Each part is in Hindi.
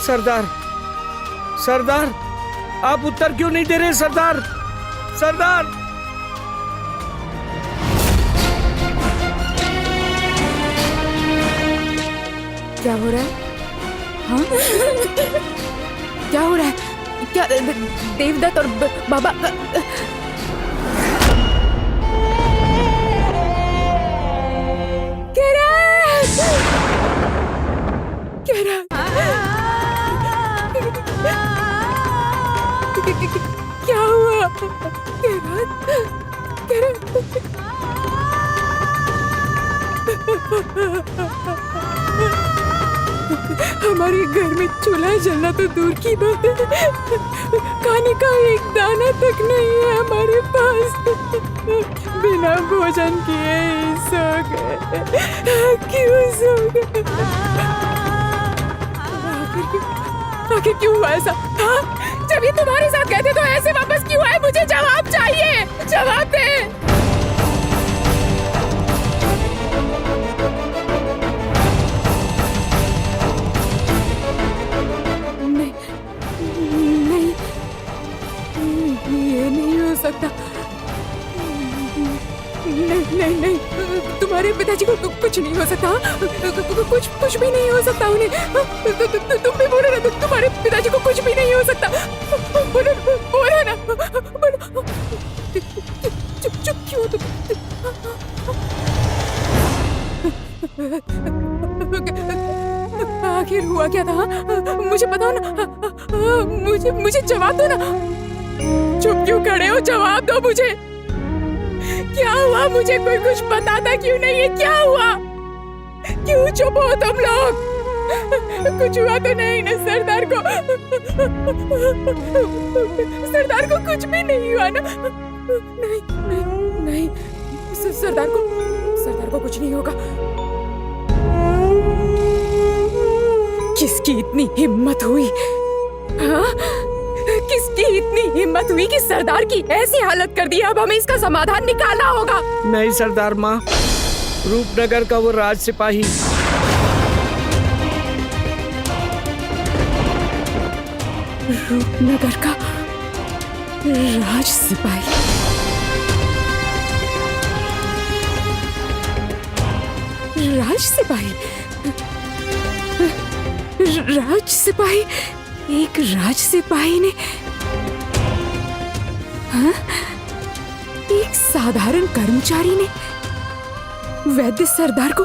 सरदार, सरदार, आप उत्तर क्यों नहीं दे रहे सरदार? सरदार, क्या हो रहा है? हाँ? क्या हो रहा है? क्या देवदत्त और बाबा? क्या हुआ? हमारे घर में चूल्हा जलना तो दूर की बात है, खाने का एक दाना तक नहीं है हमारे पास। बिना भोजन किए ही सो गए। क्यों सो गए? आखिर क्यों हुआ ऐसा? हाँ? जब ये तुम्हारे साथ गए थे तो ऐसे वापस क्यों आए? मुझे जवाब चाहिए, जवाब दे। ये नहीं हो सकता। नहीं नहीं, तुम्हारे पिताजी को कुछ नहीं हो सकता। कुछ भी नहीं हो सकता उन्हें। तुम भी बोलो ना, तुम्हारे पिताजी को कुछ भी नहीं हो सकता। बोलो ना, बोलो। चुप क्यों तुम? आखिर हुआ क्या था? मुझे बताओ ना, मुझे जवाब दो ना। चुप क्यों खड़े हो? जवाब दो मुझे। क्या हुआ? मुझे कोई कुछ बताता क्यों नहीं है? क्या हुआ? क्यों चुप हो तुम लोग? कुछ हुआ तो नहीं ना सरदार को? सरदार को कुछ भी नहीं हुआ ना? नहीं नहीं नहीं, सरदार को कुछ नहीं होगा। किसकी इतनी हिम्मत हुई? हाँ, किसकी इतनी हिम्मत हुई कि सरदार की ऐसी हालत कर दी? अब हमें इसका समाधान निकालना होगा। नहीं सरदार माँ, रूपनगर का वो राज सिपाही। रूपनगर का राज सिपाही? राज सिपाही? राज सिपाही? एक राज सिपाही ने, हाँ? एक साधारण कर्मचारी ने वैद्य सरदार को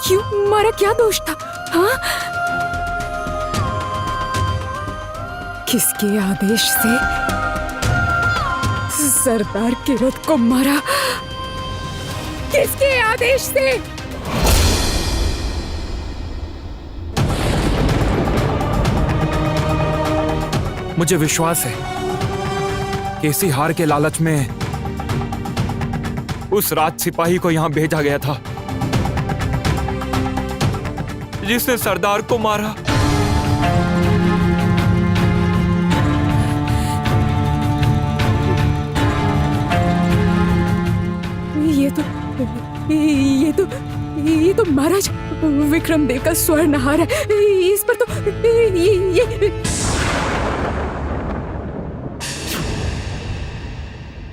क्यों मारा? क्या दोष था? हाँ? किसके आदेश से सरदार के रथ को मारा? किसके आदेश से? मुझे विश्वास है कि इसी हार के लालच में उस राज सिपाही को यहां भेजा गया था जिसने सरदार को मारा। ये तो महाराज विक्रमदेव का स्वर्णहार है। इस पर तो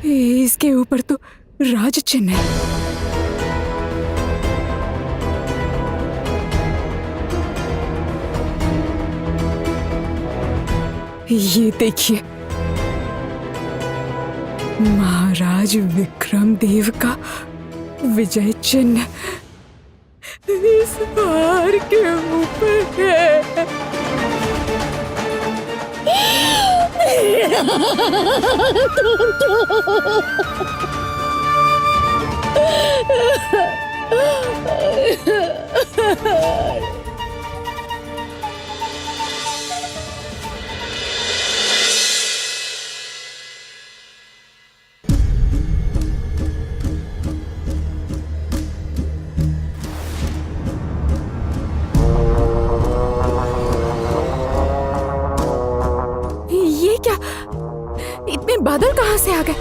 इसके ऊपर तो राज चिन्ह है। ये देखिए, महाराज विक्रमदेव का विजय चिन्ह इस हार के ऊपर है। ये क्या? इतने बादल कहाँ से आ गए?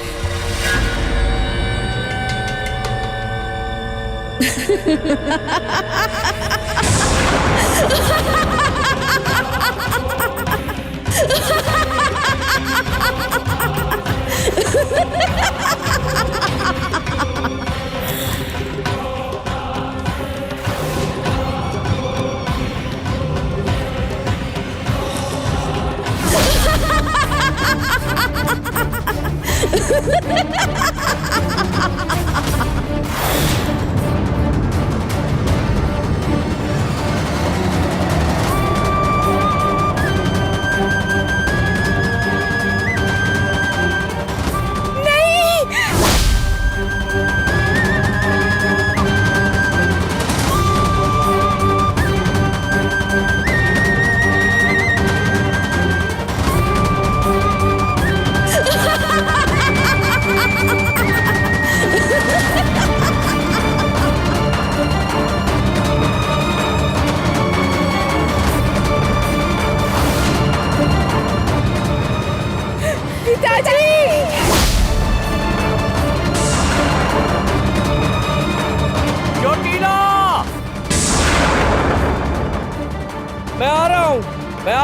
मैं आ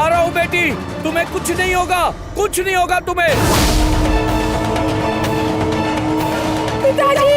रहा हूँ बेटी। तुम्हें कुछ नहीं होगा, कुछ नहीं होगा तुम्हें। पिताजी!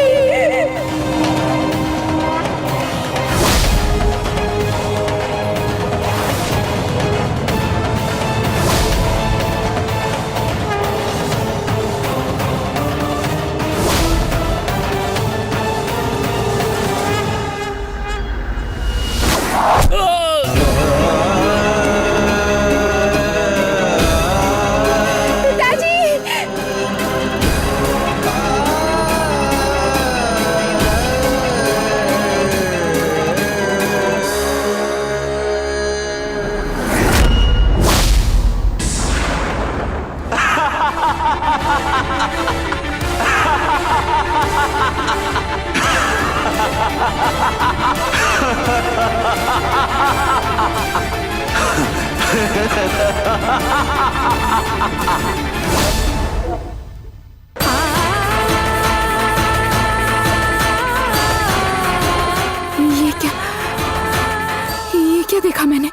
ये क्या देखा मैंने?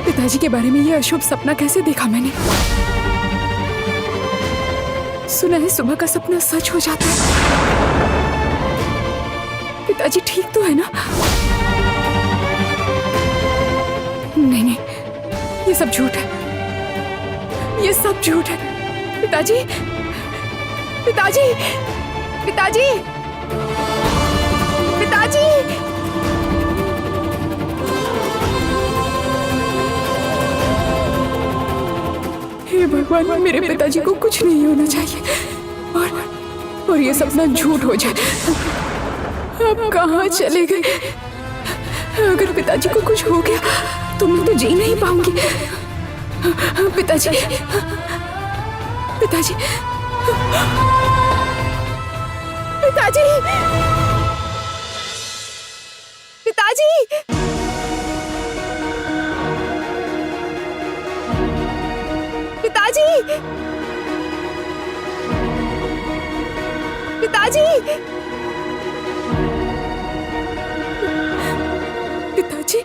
पिताजी के बारे में ये अशुभ सपना कैसे देखा मैंने? सुना है सुबह का सपना सच हो जाता है। पिताजी ठीक तो है ना? नहीं नहीं, ये सब झूठ है, ये सब झूठ है। पिताजी, पिताजी, पिताजी, पिताजी! हे भगवान, मेरे पिताजी को कुछ नहीं होना चाहिए और ये सपना झूठ हो जाए। अब कहाँ चले गए? अगर पिताजी को कुछ हो गया तो मैं तो जी नहीं पाऊंगी। पिताजी, पिताजी, पिताजी, पिताजी! पिताजी! पिताजी! पिताजी!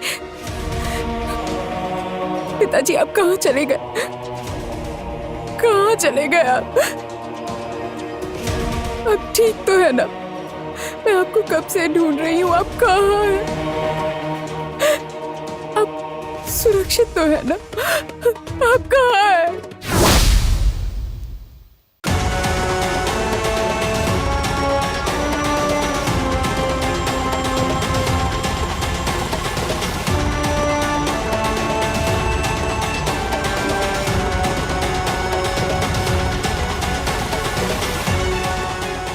पिताजी, आप कहाँ चले गए? कहाँ चले गए आप? अब ठीक तो है ना? मैं आपको कब से ढूंढ रही हूँ, आप कहाँ हैं? आप सुरक्षित तो है ना? आप कहाँ हैं?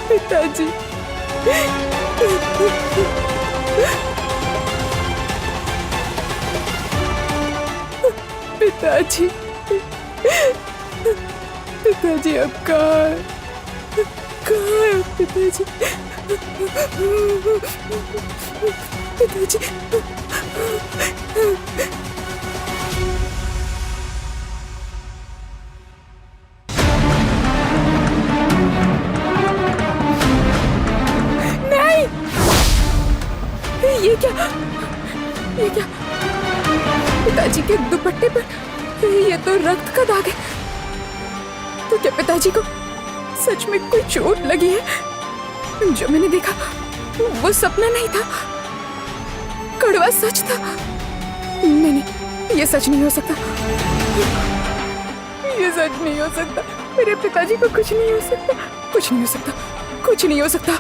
पिताजी, पिताजी, पिताजी, अब कहाँ है? कहाँ है पिताजी? पिताजी, ये क्या? ये क्या? पिताजी के दुपट्टे पर ये तो रक्त का दाग है। तो क्या पिताजी को सच में कोई चोट लगी है? जो मैंने देखा वो सपना नहीं था, कड़वा सच था। नहीं नहीं, ये सच नहीं हो सकता, ये सच नहीं हो सकता। मेरे पिताजी को कुछ नहीं हो सकता, कुछ नहीं हो सकता, कुछ नहीं हो सकता।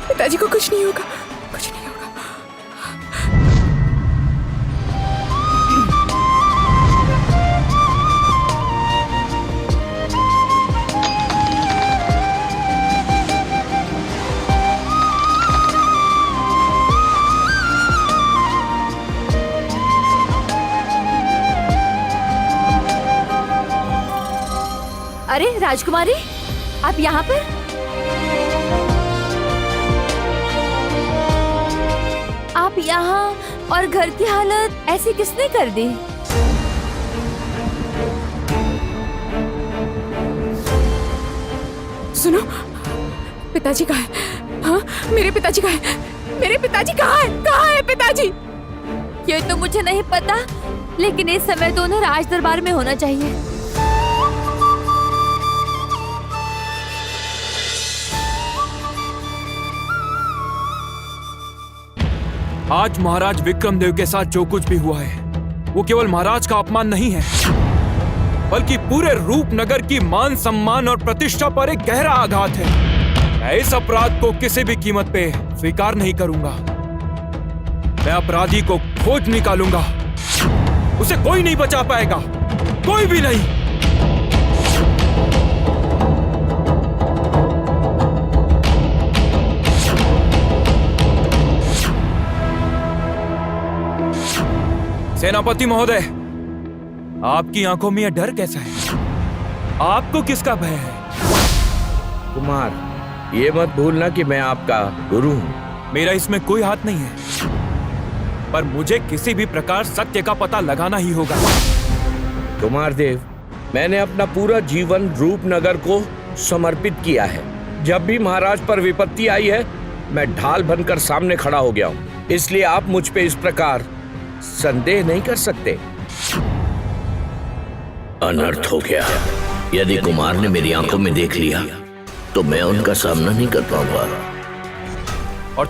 पिताजी को कुछ नहीं होगा, कुछ नहीं होगा। अरे राजकुमारी, आप यहाँ पर? आप यहाँ और घर की हालत ऐसी किसने कर दी? सुनो, पिताजी कहाँ है? हाँ, मेरे पिताजी कहाँ है? मेरे पिताजी कहाँ है? कहाँ है पिताजी? ये ये तो मुझे नहीं पता, लेकिन इस समय तो उन्हें राज दरबार में होना चाहिए। आज महाराज विक्रमदेव के साथ जो कुछ भी हुआ है वो केवल महाराज का अपमान नहीं है, बल्कि पूरे रूपनगर की मान सम्मान और प्रतिष्ठा पर एक गहरा आघात है। मैं इस अपराध को किसी भी कीमत पे स्वीकार नहीं करूंगा। मैं अपराधी को खोज निकालूंगा, उसे कोई नहीं बचा पाएगा, कोई भी नहीं। सेनापति महोदय, आपकी आंखों में यह डर कैसा है? आपको किसका भय है? कुमार, ये मत भूलना कि मैं आपका गुरु हूँ। मेरा इसमें कोई हाथ नहीं है, पर मुझे किसी भी प्रकार सत्य का पता लगाना ही होगा। कुमार देव, मैंने अपना पूरा जीवन रूपनगर को समर्पित किया है। जब भी महाराज पर विपत्ति आई है, मैं ढाल बनकर सामने खड़ा हो गया हूँ। इसलिए आप मुझ पे इस प्रकार संदेह नहीं कर सकते। अनर्थ हो गया। यदि कुमार ने मेरी आंखों में देख लिया तो मैं उनका सामना नहीं कर पाऊंगा। और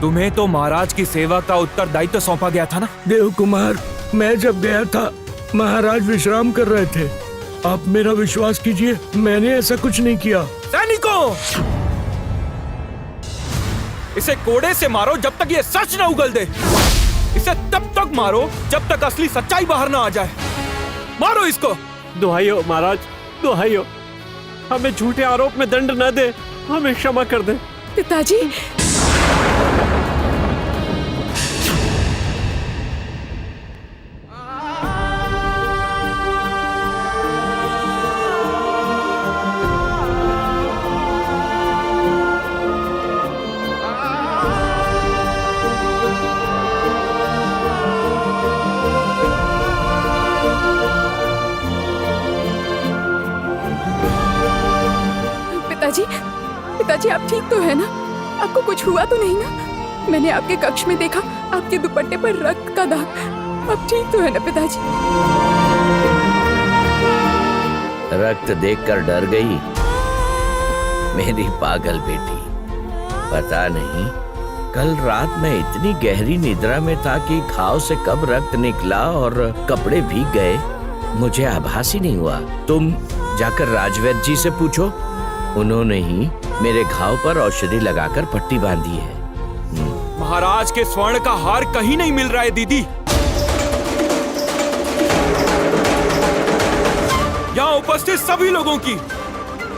तुम्हें तो महाराज की सेवा का उत्तरदायित्व सौंपा गया था ना? देव कुमार, मैं जब गया था महाराज विश्राम कर रहे थे। आप मेरा विश्वास कीजिए, मैंने ऐसा कुछ नहीं किया। सैनिकों, इसे कोड़े से मारो जब तक ये सच न उगल दे। इसे तब तक मारो जब तक असली सच्चाई बाहर ना आ जाए। मारो इसको। दुहाई हो महाराज, दुहाई हो, हमें झूठे आरोप में दंड न दे, हमें क्षमा कर दे। पिताजी, पिताजी आप ठीक तो है ना? आपको कुछ हुआ तो नहीं ना? मैंने आपके कक्ष में देखा, आपके दुपट्टे पर रक्त का दाग। आप ठीक तो है ना पिताजी? रक्त देखकर डर गई मेरी पागल बेटी। पता नहीं कल रात मैं इतनी गहरी निद्रा में था कि घाव से कब रक्त निकला और कपड़े भीग गए मुझे आभास ही नहीं हुआ। तुम जाकर राजवैद्य जी से पूछो, उन्होंने ही मेरे घाव पर औषधि लगाकर पट्टी बांधी है। महाराज के स्वर्ण का हार कहीं नहीं मिल रहा है दीदी। यहाँ उपस्थित सभी लोगों की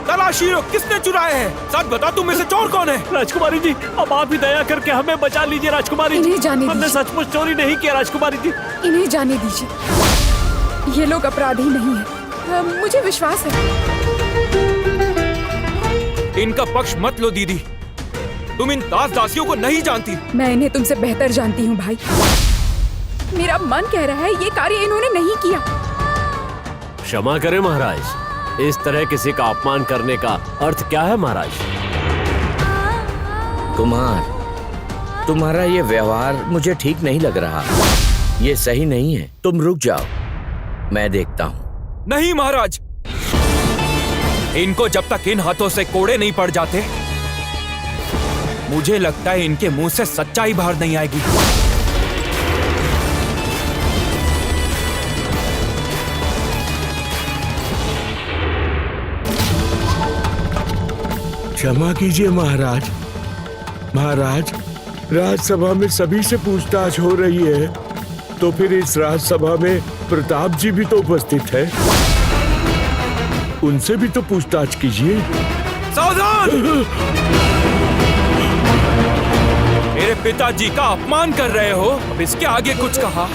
तलाशी लो, किसने चुराए हैं? सच बता, तुम में से चोर कौन है? राजकुमारी जी, अब आप ही दया करके हमें बचा लीजिए। राजकुमारी जी, इन्हें जाने हमने दीजिए। सचमुच चोरी नहीं किया। राजकुमारी जी, इन्हें जाने दीजिए, ये लोग अपराधी नहीं है, मुझे विश्वास है। इनका पक्ष मत लो दीदी, तुम इन दास दासियों को नहीं जानती। मैं इन्हें तुमसे बेहतर जानती हूँ भाई। मेरा मन कह रहा है ये कार्य इन्होंने नहीं किया। क्षमा करें महाराज, इस तरह किसी का अपमान करने का अर्थ क्या है महाराज? कुमार, तुम्हारा ये व्यवहार मुझे ठीक नहीं लग रहा। ये सही नहीं है। तुम रुक जाओ, मैं देखता हूँ। नहीं महाराज, इनको जब तक इन हाथों से कोड़े नहीं पड़ जाते, मुझे लगता है इनके मुंह से सच्चाई बाहर नहीं आएगी। क्षमा कीजिए महाराज। महाराज, राजसभा में सभी से पूछताछ हो रही है, तो फिर इस राजसभा में प्रताप जी भी तो उपस्थित है, उनसे भी तो पूछताछ कीजिए। सावधान! मेरे पिताजी का अपमान कर रहे हो। अब इसके आगे कुछ कहा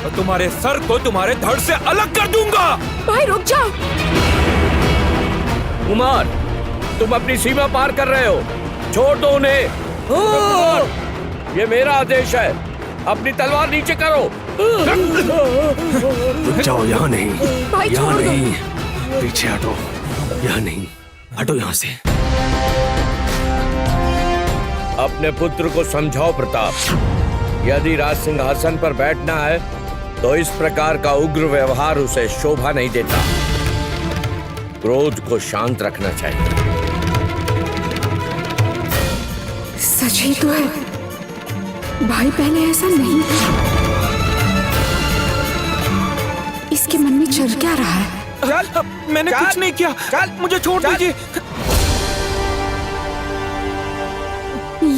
तो तुम्हारे सर को तुम्हारे धड़ से अलग कर दूंगा। भाई रुक जाओ। कुमार, तुम अपनी सीमा पार कर रहे हो, छोड़ दो उन्हें। ये मेरा आदेश है, अपनी तलवार नीचे करो। रुक जाओ, यहाँ नहीं, भाई यहाँ छोड़ दो। नहीं, पीछे हटो, यहाँ नहीं, हटो यहाँ से। अपने पुत्र को समझाओ प्रताप, यदि राज सिंहासन पर बैठना है तो इस प्रकार का उग्र व्यवहार उसे शोभा नहीं देता। क्रोध को शांत रखना चाहिए। सच ही तो है, भाई पहले ऐसा नहीं था। इसके मन में चल क्या रहा है? मैंने चल, कुछ नहीं किया। चल, मुझे छोड़ चल। दीजिए।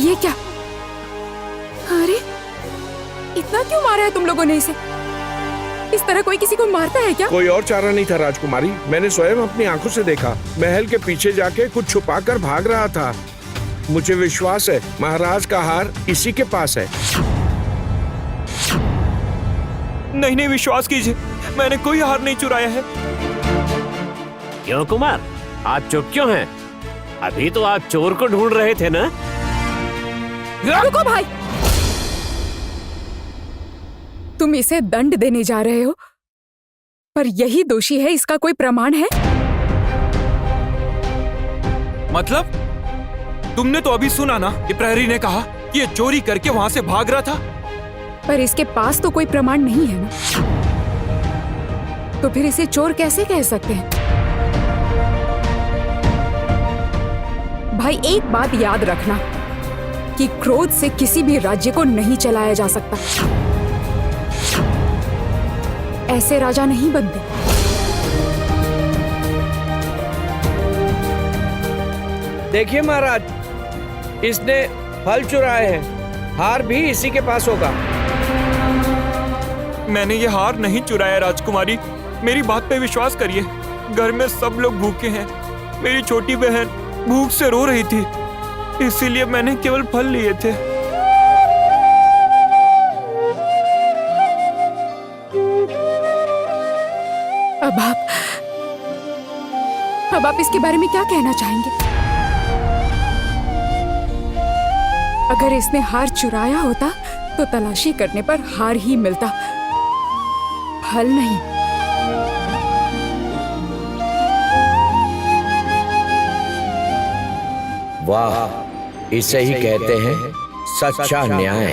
ये क्या? अरे इतना क्यों मारा है तुम लोगों ने इसे? इस तरह कोई किसी को मारता है क्या? कोई और चारा नहीं था राजकुमारी। मैंने स्वयं अपनी आंखों से देखा। महल के पीछे जाके कुछ छुपाकर भाग रहा था। मुझे विश्वास है महाराज का हार इसी के पास है। नहीं नहीं, विश्वास कीजिए, मैंने कोई हार नहीं चुराया है। क्यों कुमार, आप चुप क्यों हैं? अभी तो आप चोर को ढूंढ रहे थे ना? रुको भाई, तुम इसे दंड देने जा रहे हो, पर यही दोषी है, इसका कोई प्रमाण है? मतलब तुमने तो अभी सुना ना कि प्रहरी ने कहा कि ये चोरी करके वहां से भाग रहा था। पर इसके पास तो कोई प्रमाण नहीं है ना, तो फिर इसे चोर कैसे कह सकते हैं? भाई एक बात याद रखना कि क्रोध से किसी भी राज्य को नहीं चलाया जा सकता। ऐसे राजा नहीं बनते। देखिए महाराज, इसने फल चुराए हैं, हार भी इसी के पास होगा। मैंने ये हार नहीं चुराया राजकुमारी, मेरी बात पे विश्वास करिए। घर में सब लोग भूखे हैं, मेरी छोटी बहन भूख से रो रही थी, इसीलिए मैंने केवल फल लिए थे। अब आप इसके बारे में क्या कहना चाहेंगे? अगर इसने हार चुराया होता तो तलाशी करने पर हार ही मिलता, फल नहीं। वाह, इसे ही कहते हैं सच्चा न्याय।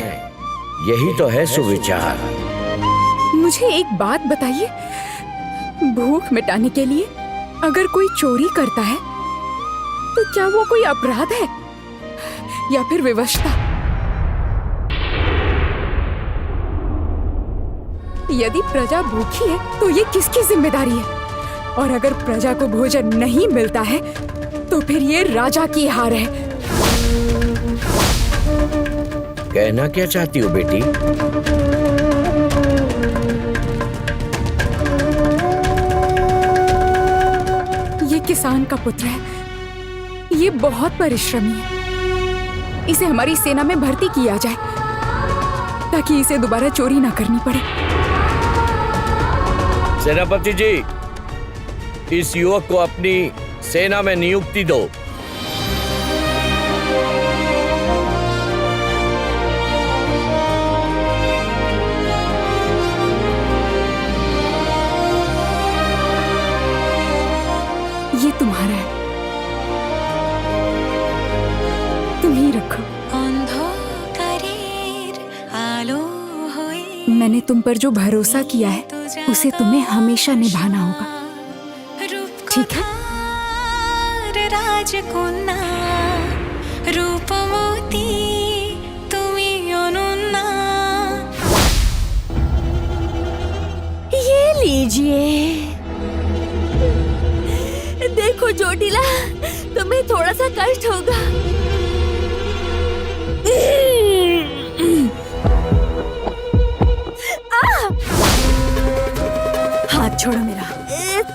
यही तो है सुविचार। मुझे एक बात बताइए, भूख मिटाने के लिए अगर कोई चोरी करता है तो क्या वो कोई अपराध है या फिर विवशता? यदि प्रजा भूखी है तो ये किसकी जिम्मेदारी है? और अगर प्रजा को भोजन नहीं मिलता है तो फिर ये राजा की हार है। कहना क्या चाहती हो बेटी? ये किसान का पुत्र है, ये बहुत परिश्रमी है। इसे हमारी सेना में भर्ती किया जाए ताकि इसे दोबारा चोरी ना करनी पड़े। सेनापति जी, इस युवक को अपनी सेना में नियुक्ति दो। ये तुम्हारा है, तुम ही रखो। मैंने तुम पर जो भरोसा किया है उसे तुम्हें हमेशा निभाना होगा, ठीक है? राजकन्या रूपमती तुमी अनुन्ना। ये लीजिए। देखो चोटिला, तुम्हें थोड़ा सा कष्ट होगा। हाथ छोड़ो मेरा।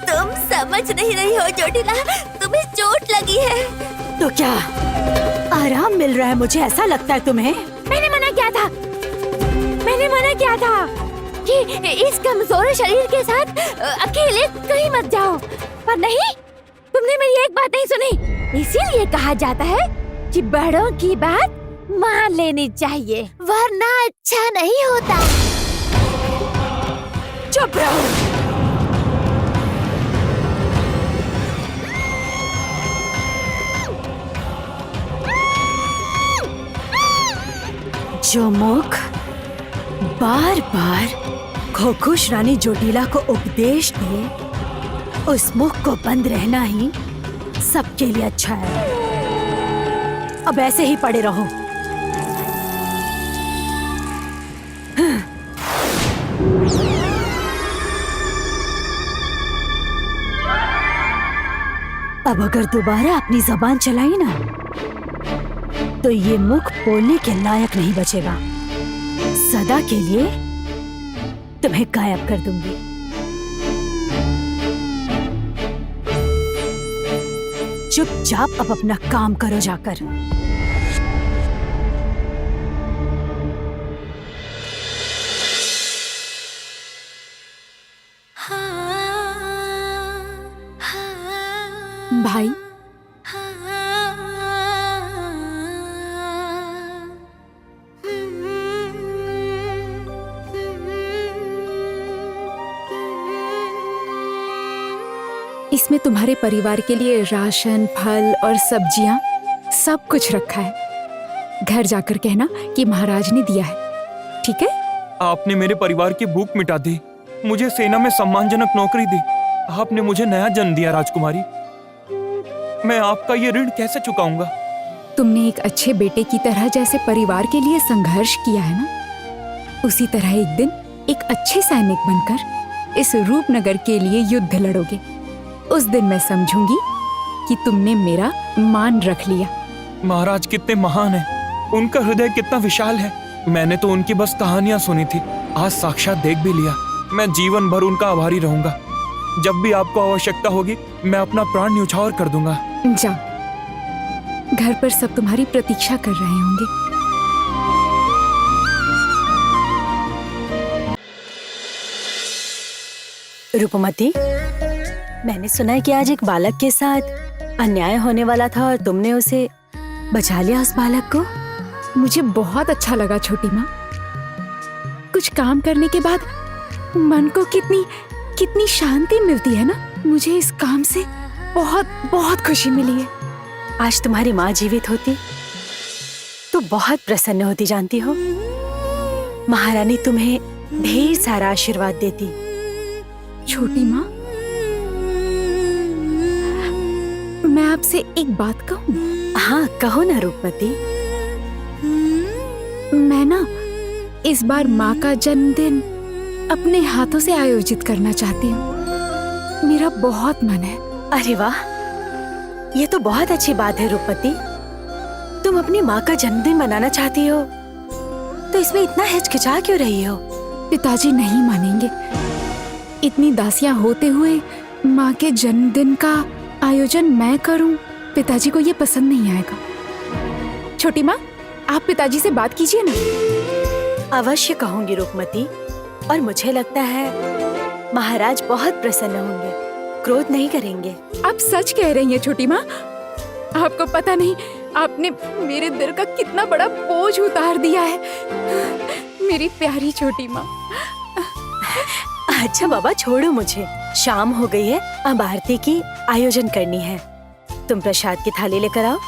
तुम समझ नहीं रही हो चोटिला, तुम्हें चोट लगी है। तो क्या आराम मिल रहा है? मुझे ऐसा लगता है तुम्हें। मैंने मना किया था कि इस कमजोर शरीर के साथ अकेले कहीं मत जाओ, पर नहीं, तुमने मेरी एक बात नहीं सुनी। इसीलिए कहा जाता है कि बड़ों की बात मान लेनी चाहिए, वरना अच्छा नहीं होता। चुप रहो। जो मुख बार बार खोखुश रानी जोटीला को उपदेश दे, उस मुख को बंद रहना ही सबके लिए अच्छा है। अब ऐसे ही पड़े रहो। अब अगर दोबारा अपनी जबान चलाई ना, तो ये मुख बोलने के लायक नहीं बचेगा। सदा के लिए तुम्हें गायब कर दूंगी। चुपचाप अब अपना काम करो जाकर। भाई, इसमें तुम्हारे परिवार के लिए राशन, फल और सब्जियां सब कुछ रखा है। घर जाकर कहना कि महाराज ने दिया है, ठीक है? आपने मेरे परिवार की भूख मिटा दी, मुझे सेना में सम्मानजनक नौकरी दी, आपने मुझे नया जन्म दिया राजकुमारी। मैं आपका ये ऋण कैसे चुकाऊंगा? तुमने एक अच्छे बेटे की तरह जैसे परिवार के लिए संघर्ष किया है ना, उसी तरह एक दिन एक अच्छे सैनिक बनकर इस रूपनगर के लिए युद्ध लड़ोगे। उस दिन मैं समझूंगी कि तुमने मेरा मान रख लिया। महाराज कितने महान हैं, उनका हृदय कितना विशाल है। मैंने तो उनकी बस कहानियां सुनी थी, आज साक्षात देख भी लिया। मैं जीवन भर उनका आभारी रहूंगा। जब भी आपको आवश्यकता होगी, मैं अपना प्राण न्यौछावर कर दूंगा। जाओ, घर पर सब तुम्हारी प्रतीक्षा कर रहे होंगे। रूपमती, मैंने सुना है कि आज एक बालक के साथ अन्याय होने वाला था और तुमने उसे बचा लिया, उस बालक को। मुझे बहुत अच्छा लगा छोटी माँ। कुछ काम करने के बाद मन को कितनी शांति मिलती है ना। मुझे इस काम से बहुत बहुत खुशी मिली है। आज तुम्हारी माँ जीवित होती तो बहुत प्रसन्न होती, जानती हो। महारानी तुम्हें ढेर सारा आशीर्वाद देती। छोटी माँ, मैं आपसे एक बात कहूँ? हाँ, कहो ना रूपमती। मैं ना इस बार माँ का जन्मदिन अपने हाथों से आयोजित करना चाहती हूँ। मेरा बहुत मन है। अरे वाह, ये तो बहुत अच्छी बात है रूपमती। तुम अपनी माँ का जन्मदिन मनाना चाहती हो, तो इसमें इतना हिचकिचा क्यों रही हो? पिताजी नहीं मानेंगे। इतनी दासियां होते हुए माँ के जन्मदिन का आयोजन मैं करूं, पिताजी को ये पसंद नहीं आएगा। छोटी माँ, आप पिताजी से बात कीजिए ना। अवश्य कहूंगी रूपमती, और मुझे लगता है महाराज बहुत प्रसन्न होंगे, क्रोध नहीं करेंगे। आप सच कह रही हैं छोटी माँ। आपको पता नहीं, आपने मेरे दिल का कितना बड़ा बोझ उतार दिया है, मेरी प्यारी छोटी माँ। अच्छा बाबा, छोड़ो मुझे। शाम हो गई है, अब आरती की आयोजन करनी है। तुम प्रसाद की थाली लेकर आओ,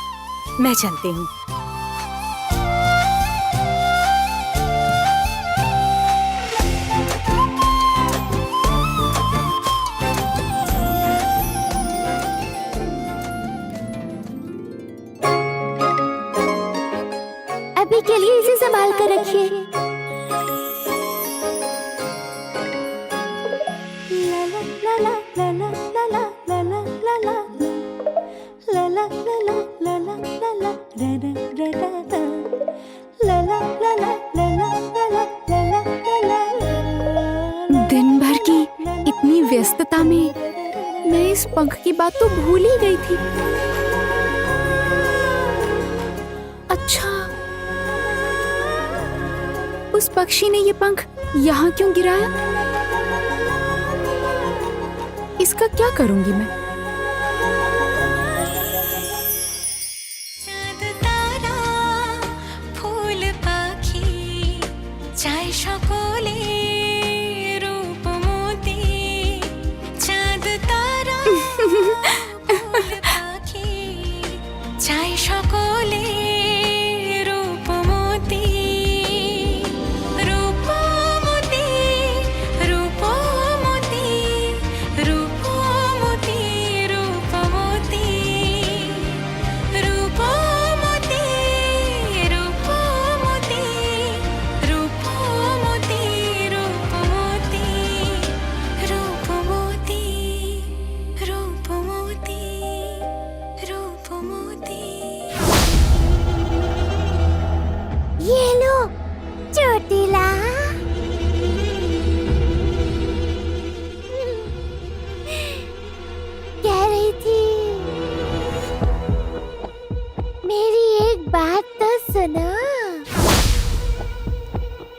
मैं चलती हूँ। अभी के लिए इसे संभाल कर रखिए। दिन भर की इतनी व्यस्तता में मैं इस पंख की बात तो भूल ही गई थी। अच्छा, उस पक्षी ने ये पंख यहाँ क्यों गिराया? इसका क्या करूंगी मैं? चाँद तारा फूल पाखी चाय সকলে रूप मोती चाँद तारा फूल पाखी चाय সকলে रूप मोती रूप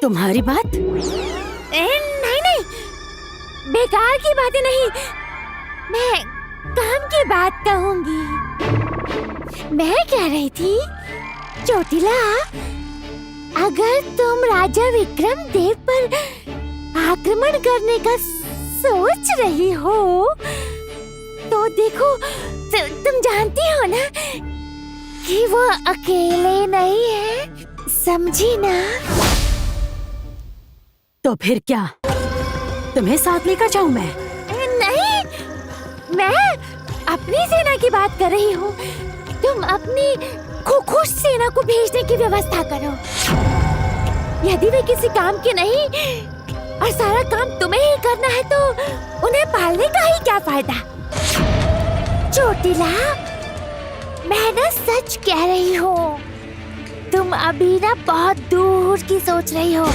तुम्हारी बात? नहीं नहीं, बेकार की बातें नहीं, मैं काम की बात कहूंगी। मैं कह रही थी चोटिला, अगर तुम राजा विक्रम देव पर आक्रमण करने का सोच रही हो तो देखो, तुम जानती हो ना कि वो अकेले नहीं है, समझी ना? तो फिर क्या तुम्हें साथ लेकर जाऊं मैं? नहीं, मैं अपनी सेना की बात कर रही हूँ। तुम अपनी खुश सेना को भेजने की व्यवस्था करो। यदि वे किसी काम के नहीं और सारा काम तुम्हें ही करना है तो उन्हें पालने का ही क्या फायदा? चोटिला, मैं ना सच कह रही हूँ, तुम अभी ना बहुत दूर की सोच रही हो।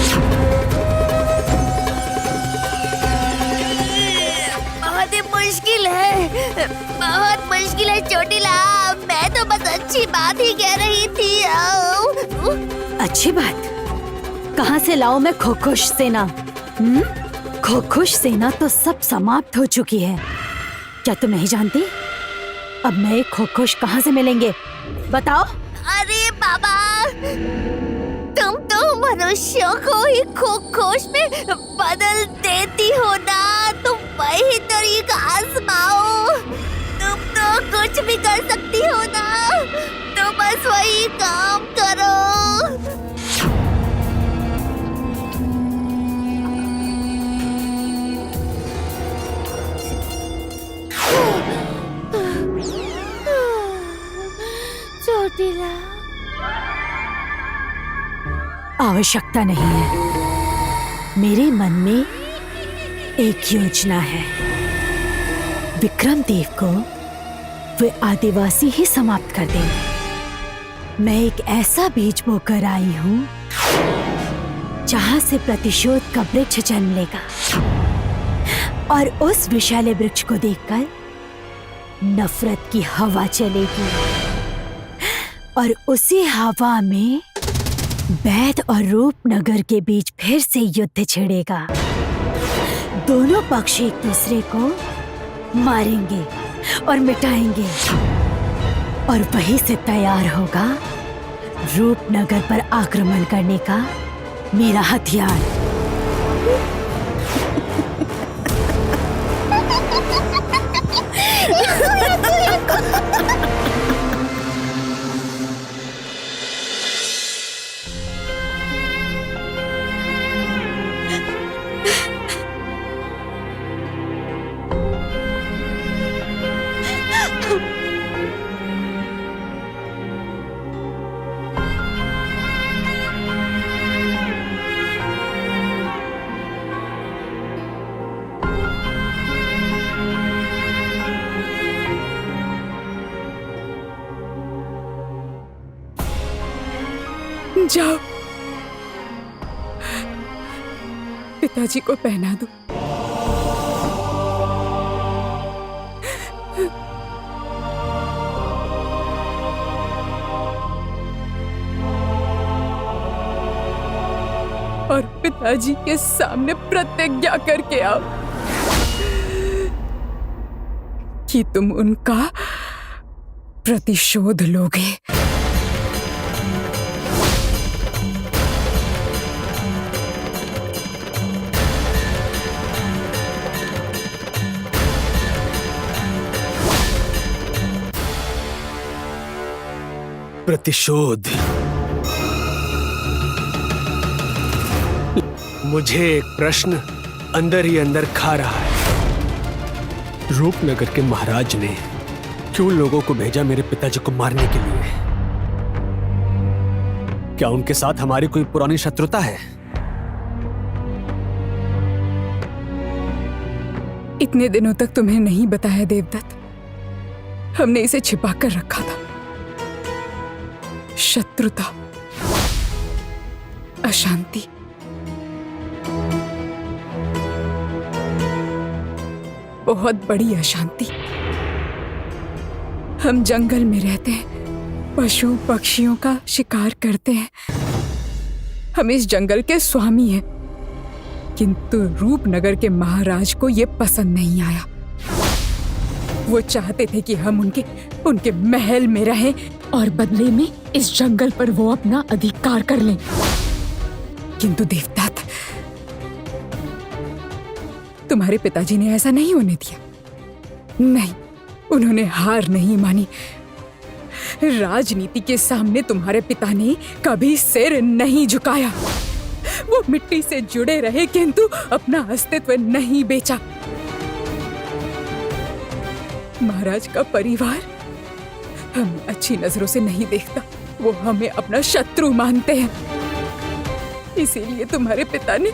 बहुत मुश्किल है, बहुत मुश्किल है चोटिला। मैं तो बस अच्छी बात ही कह रही थी। अच्छी बात? कहाँ से लाऊं मैं खुश सेना? खुश सेना तो सब समाप्त हो चुकी है। क्या तुम नहीं जानती? अब नए खुश कहाँ से मिलेंगे बताओ? अरे बाबा, तुम तो मनुष्यों को ही खुश में बदल देती हो ना। तुम वही तरीका आजमाओ। तुम तो कुछ भी कर सकती हो ना, तो बस वही काम करो। चोटिला, आवश्यकता नहीं है। मेरे मन में एक योजना है। विक्रम देव को वे आदिवासी ही समाप्त कर देंगे। मैं एक ऐसा बीज बोकर आई हूँ जहां से प्रतिशोध का वृक्ष जन्म लेगा, और उस विशाल वृक्ष को देखकर नफरत की हवा चलेगी, और उसी हवा में बैत और रूपनगर के बीच फिर से युद्ध छिड़ेगा। दोनों पक्ष एक दूसरे को मारेंगे और मिटाएंगे, और वहीं से तैयार होगा रूपनगर पर आक्रमण करने का मेरा हथियार। जाओ, पिताजी को पहना दो। और पिताजी के सामने प्रतिज्ञा करके आओ कि तुम उनका प्रतिशोध लोगे। प्रतिशोध? मुझे एक प्रश्न अंदर ही अंदर खा रहा है। रूपनगर के महाराज ने क्यों लोगों को भेजा मेरे पिताजी को मारने के लिए? क्या उनके साथ हमारी कोई पुरानी शत्रुता है? इतने दिनों तक तुम्हें नहीं बताया देवदत्त, हमने इसे छिपा कर रखा था। शत्रुता, अशांति, बहुत बड़ी अशांति। हम जंगल में रहते हैं, पशु पक्षियों का शिकार करते हैं, हम इस जंगल के स्वामी हैं, किंतु रूपनगर के महाराज को ये पसंद नहीं आया। वो चाहते थे कि हम उनके महल में रहें और बदले में इस जंगल पर वो अपना अधिकार कर लें। किंतु देवदत्त, तुम्हारे पिताजी ने ऐसा नहीं होने दिया। नहीं, उन्होंने हार नहीं मानी। राजनीति के सामने तुम्हारे पिता ने कभी सिर नहीं झुकाया। वो मिट्टी से जुड़े रहे किंतु अपना अस्तित्व नहीं बेचा। महाराज का परिवार हमें अच्छी नजरों से नहीं देखता, वो हमें अपना शत्रु मानते हैं। इसीलिए तुम्हारे पिता ने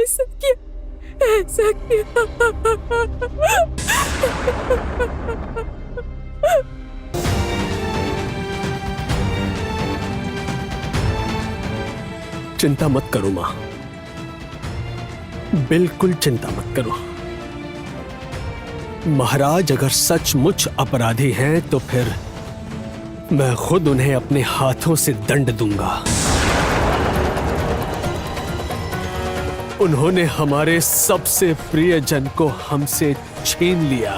ऐसा किया। चिंता मत करो माँ, बिल्कुल चिंता मत करो। महाराज अगर सचमुच अपराधी हैं तो फिर मैं खुद उन्हें अपने हाथों से दंड दूंगा। उन्होंने हमारे सबसे प्रियजन को हमसे छीन लिया।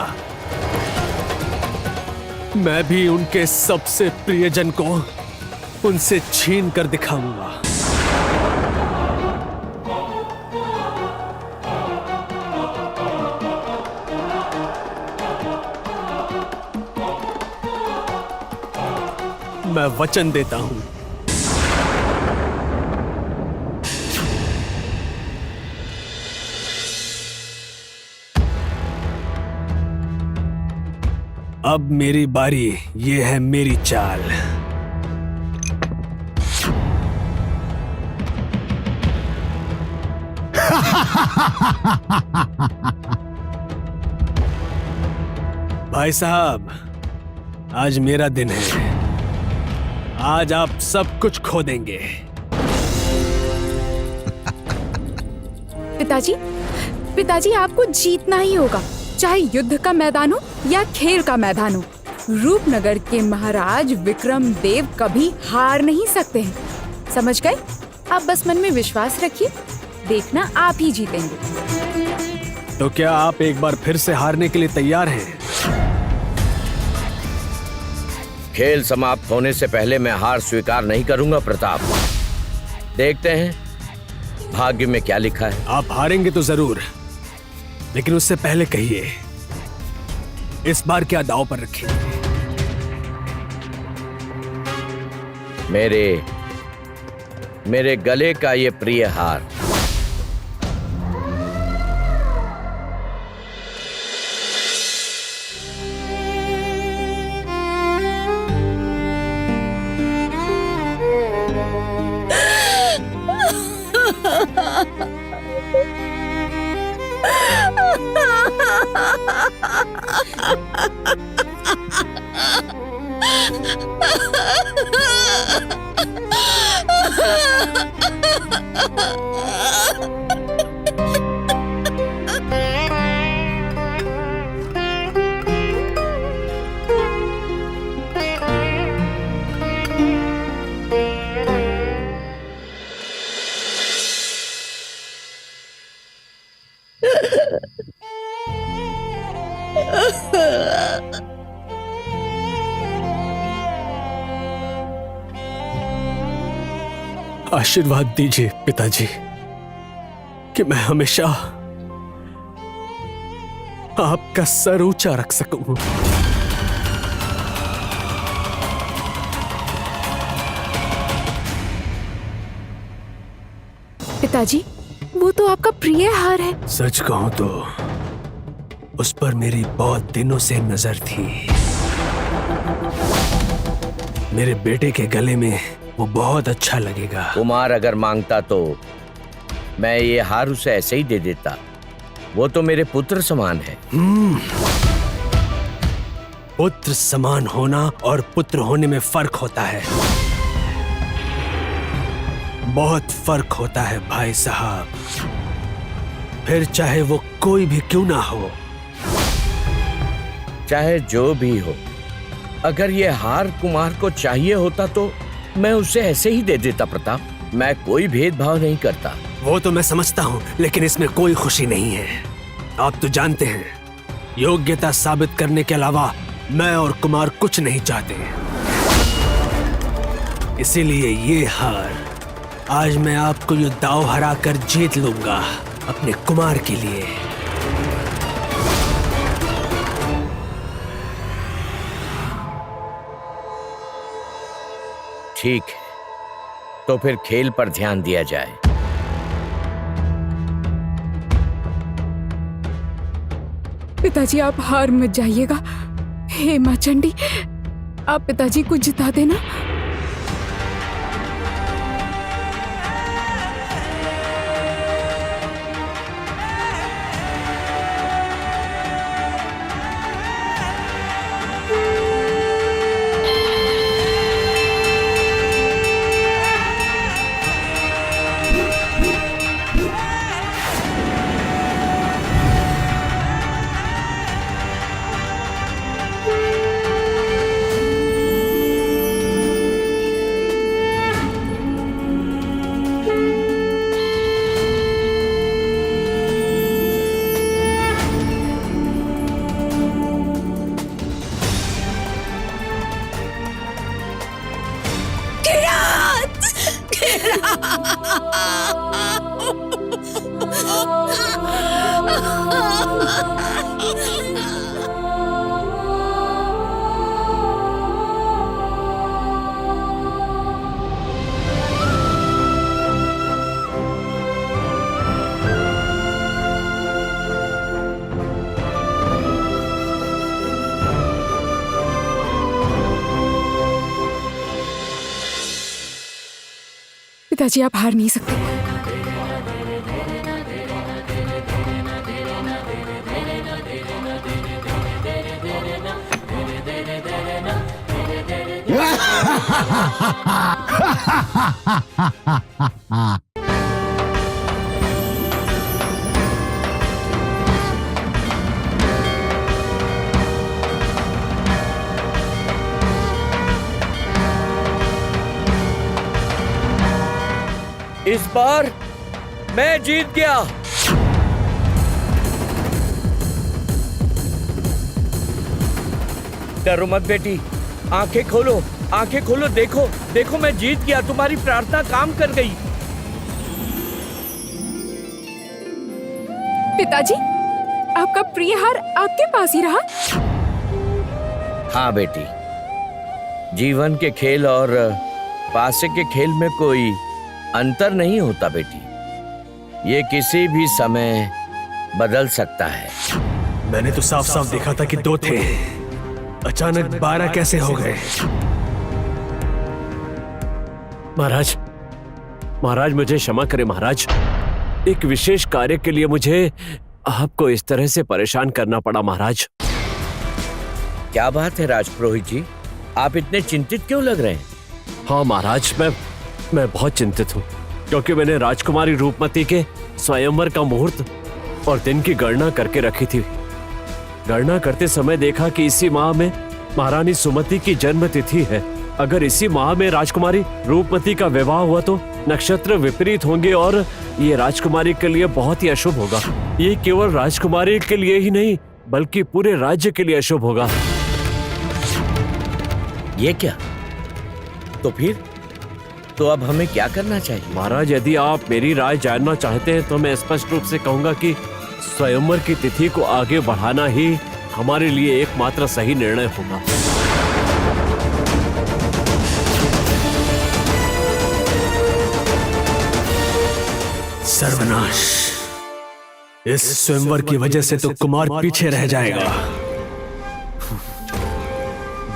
मैं भी उनके सबसे प्रियजन को उनसे छीन कर दिखाऊंगा। मैं वचन देता हूं। अब मेरी बारी, ये है मेरी चाल। भाई साहब, आज मेरा दिन है। आज आप सब कुछ खो देंगे। पिताजी आपको जीतना ही होगा, चाहे युद्ध का मैदान हो या खेल का मैदान हो। रूपनगर के महाराज विक्रम देव कभी हार नहीं सकते हैं, समझ गए? आप बस मन में विश्वास रखिए, देखना आप ही जीतेंगे। तो क्या आप एक बार फिर से हारने के लिए तैयार हैं? खेल समाप्त होने से पहले मैं हार स्वीकार नहीं करूंगा प्रताप। देखते हैं भाग्य में क्या लिखा है। आप हारेंगे तो जरूर, लेकिन उससे पहले कहिए, इस बार क्या दांव पर रखेंगे? मेरे गले का ये प्रिय हार। आशीर्वाद दीजिए पिताजी कि मैं हमेशा आपका सर ऊंचा रख सकूं। पिताजी, वो तो आपका प्रिय हार है। सच कहूं तो उस पर मेरी बहुत दिनों से नजर थी। मेरे बेटे के गले में वो बहुत अच्छा लगेगा। कुमार अगर मांगता तो मैं ये हार उसे ऐसे ही दे देता। वो तो मेरे पुत्र समान है। पुत्र समान होना और पुत्र होने में फर्क होता है, बहुत फर्क होता है भाई साहब। फिर चाहे वो कोई भी क्यों ना हो, चाहे जो भी हो, अगर ये हार कुमार को चाहिए होता तो मैं उसे ऐसे ही दे देता प्रताप। मैं कोई भेदभाव नहीं करता। वो तो मैं समझता हूँ, लेकिन इसमें कोई खुशी नहीं है। आप तो जानते हैं, योग्यता साबित करने के अलावा मैं और कुमार कुछ नहीं चाहते। इसीलिए ये हार, आज मैं आपको ये दांव हरा कर जीत लूंगा अपने कुमार के लिए। ठीक है, तो फिर खेल पर ध्यान दिया जाए। पिताजी आप हार मत जाइएगा। हे माँ चंडी, आप पिताजी को जिता देना। पिताजी आप हार नहीं सकते। इस बार मैं जीत गया। डरो मत बेटी, आंखें खोलो, आंखें खोलो। देखो देखो, मैं जीत गया। तुम्हारी प्रार्थना काम कर गई। पिताजी, आपका प्रिय हार आपके पास ही रहा। हाँ बेटी, जीवन के खेल और पासे के खेल में कोई अंतर नहीं होता बेटी। ये किसी भी समय बदल सकता है। मैंने तो साफ साफ देखा था कि 2 थे, अचानक 12 कैसे हो गए? महाराज, महाराज मुझे क्षमा करें महाराज। एक विशेष कार्य के लिए मुझे आपको इस तरह से परेशान करना पड़ा महाराज। क्या बात है राजपुरोहित जी, आप इतने चिंतित क्यों लग रहे हैं? हाँ महाराज, मैं बहुत चिंतित हूँ, क्योंकि मैंने राजकुमारी रूपमती के स्वयंवर का मुहूर्त और दिन की गणना करके रखी थी। गणना करते समय देखा कि इसी माह में महारानी सुमति की जन्म तिथि है। अगर इसी माह में राजकुमारी रूपमती का विवाह हुआ तो नक्षत्र विपरीत होंगे और ये राजकुमारी के लिए बहुत ही अशुभ होगा। ये केवल राजकुमारी के लिए ही नहीं, बल्कि पूरे राज्य के लिए अशुभ होगा। ये क्या? तो फिर तो अब हमें क्या करना चाहिए? महाराज, यदि आप मेरी राय जानना चाहते हैं तो मैं स्पष्ट रूप से कहूंगा कि स्वयंवर की तिथि को आगे बढ़ाना ही हमारे लिए एकमात्र सही निर्णय होगा। सर्वनाश! इस स्वयंवर की वजह से तो कुमार पीछे रह जाएगा।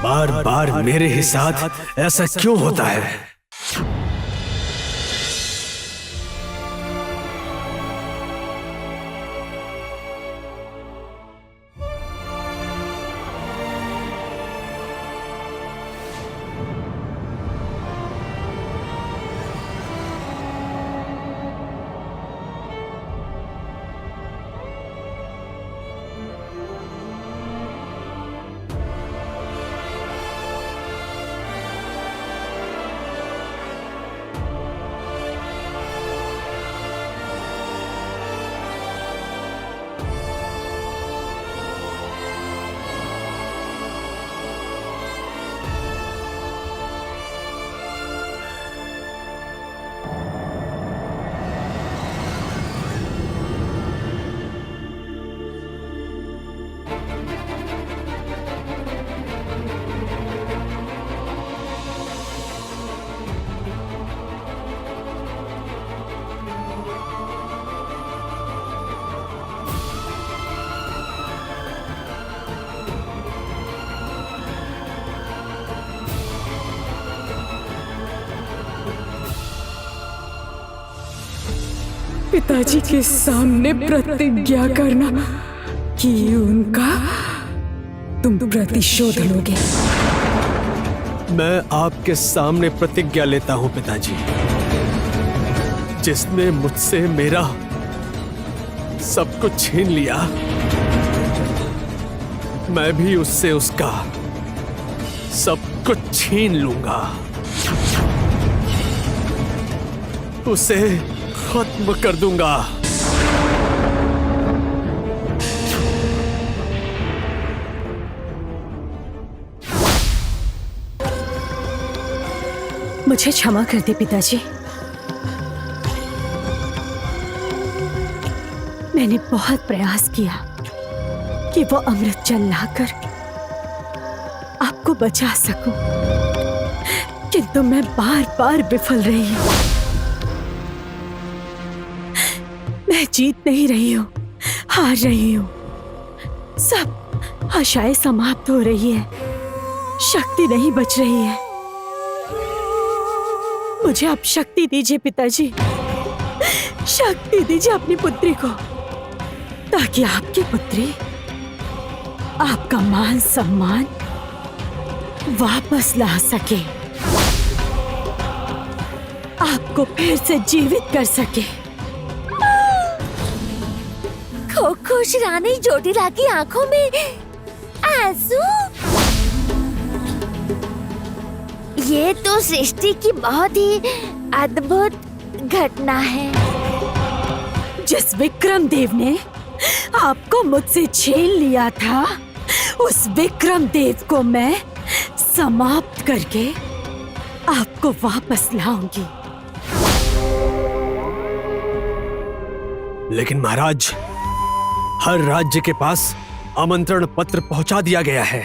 बार बार मेरे ही साथ ऐसा क्यों होता है? पिताजी के सामने प्रतिज्ञा करना कि उनका तुम प्रतिशोध लोगे। मैं आपके सामने प्रतिज्ञा लेता हूं पिताजी, जिसने मुझसे मेरा सब कुछ छीन लिया, मैं भी उससे उसका सब कुछ छीन लूंगा, उसे खत्म कर दूंगा। मुझे क्षमा कर दे पिताजी। मैंने बहुत प्रयास किया कि वो अमृत जल लाकर आपको बचा सकूं, किंतु मैं बार बार विफल रही हूं। मैं जीत नहीं रही हूं, हार रही हूं। सब आशाएं समाप्त हो रही है, शक्ति नहीं बच रही है। मुझे आप शक्ति दीजिए पिताजी, शक्ति दीजिए अपनी पुत्री को, ताकि आपकी पुत्री आपका मान सम्मान वापस ला सके, आपको फिर से जीवित कर सके। खुश रानी जोटीला की आंखों में आंसू। ये तो सृष्टि की बहुत ही अद्भुत घटना है। जिस विक्रम देव ने आपको मुझसे छीन लिया था, उस विक्रम देव को मैं समाप्त करके आपको वापस लाऊंगी। लेकिन महाराज, हर राज्य के पास आमंत्रण पत्र पहुंचा दिया गया है।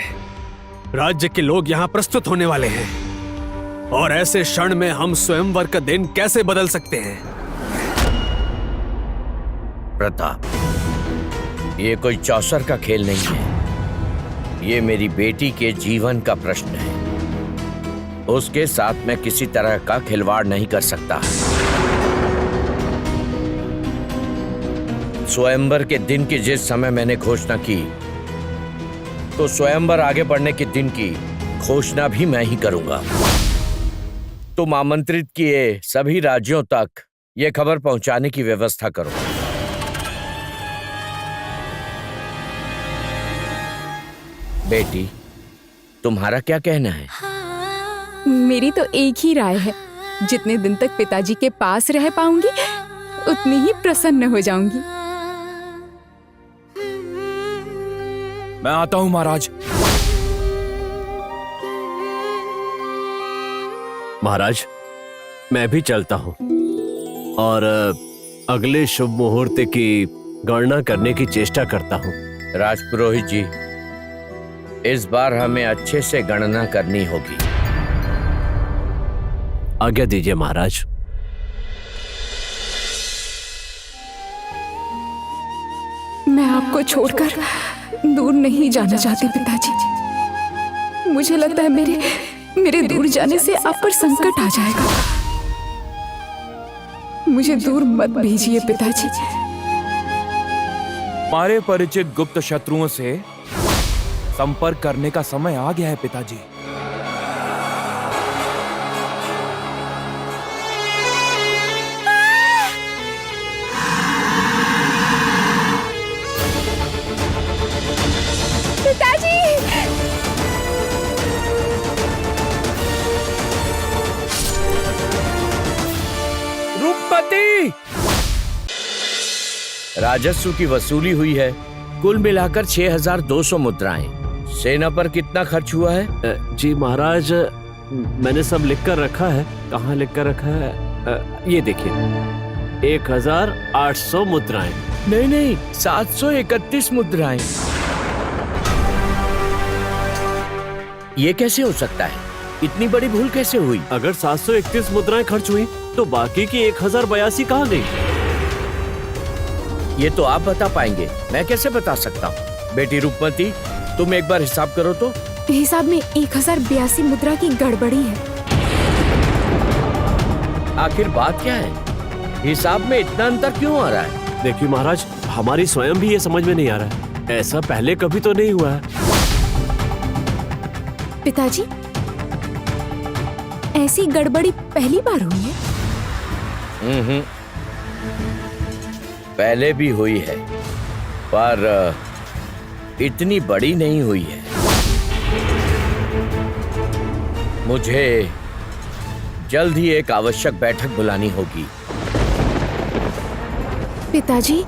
राज्य के लोग यहाँ प्रस्तुत होने वाले हैं, और ऐसे क्षण में हम स्वयंवर का दिन कैसे बदल सकते हैं? प्रताप, ये कोई चौसर का खेल नहीं है। ये मेरी बेटी के जीवन का प्रश्न है। उसके साथ मैं किसी तरह का खिलवाड़ नहीं कर सकता। स्वयंवर के दिन की जिस समय मैंने घोषणा की, तो स्वयंवर आगे बढ़ने के दिन की घोषणा भी मैं ही करूंगा। तुम आमंत्रित किए सभी राज्यों तक यह खबर पहुंचाने की व्यवस्था करो। बेटी, तुम्हारा क्या कहना है? मेरी तो एक ही राय है, जितने दिन तक पिताजी के पास रह पाऊंगी उतनी ही प्रसन्न हो जाऊंगी। मैं आता हूं महाराज। महाराज, मैं भी चलता हूँ और अगले शुभ मुहूर्त की गणना करने की चेष्टा करता हूँ। राजपुरोहित जी, इस बार हमें अच्छे से गणना करनी होगी। आज्ञा दीजिए महाराज। मैं आपको छोड़कर दूर नहीं जाना चाहती पिताजी। मुझे लगता है मेरे दूर जाने से आप पर संकट आ जाएगा। मुझे दूर मत भेजिए पिताजी। हमारे परिचित गुप्त शत्रुओं से संपर्क करने का समय आ गया है पिताजी। रूपमती, राजस्व की वसूली हुई है, कुल मिलाकर 6200 मुद्राएं। सेना पर कितना खर्च हुआ है? जी महाराज, मैंने सब लिख कर रखा है। कहाँ लिख कर रखा है? ये देखिए, 1800 मुद्राएं। नहीं, 731 मुद्राएं। ये कैसे हो सकता है? इतनी बड़ी भूल कैसे हुई? अगर 731 मुद्राएं खर्च हुई तो बाकी की 1082 कहाँ गई? ये तो आप बता पाएंगे, मैं कैसे बता सकता हूँ? बेटी रूपमती, तुम एक बार हिसाब करो तो। हिसाब में 1082 मुद्रा की गड़बड़ी है। आखिर बात क्या है? हिसाब में इतना अंतर क्यों आ रहा है? देखिए महाराज, हमारी स्वयं भी ये समझ में नहीं आ रहा है। ऐसा पहले कभी तो नहीं हुआ है। पिताजी, ऐसी गड़बड़ी पहली बार हुई है? पहले भी हुई है, पर इतनी बड़ी नहीं हुई है। मुझे जल्द ही एक आवश्यक बैठक बुलानी होगी। पिताजी,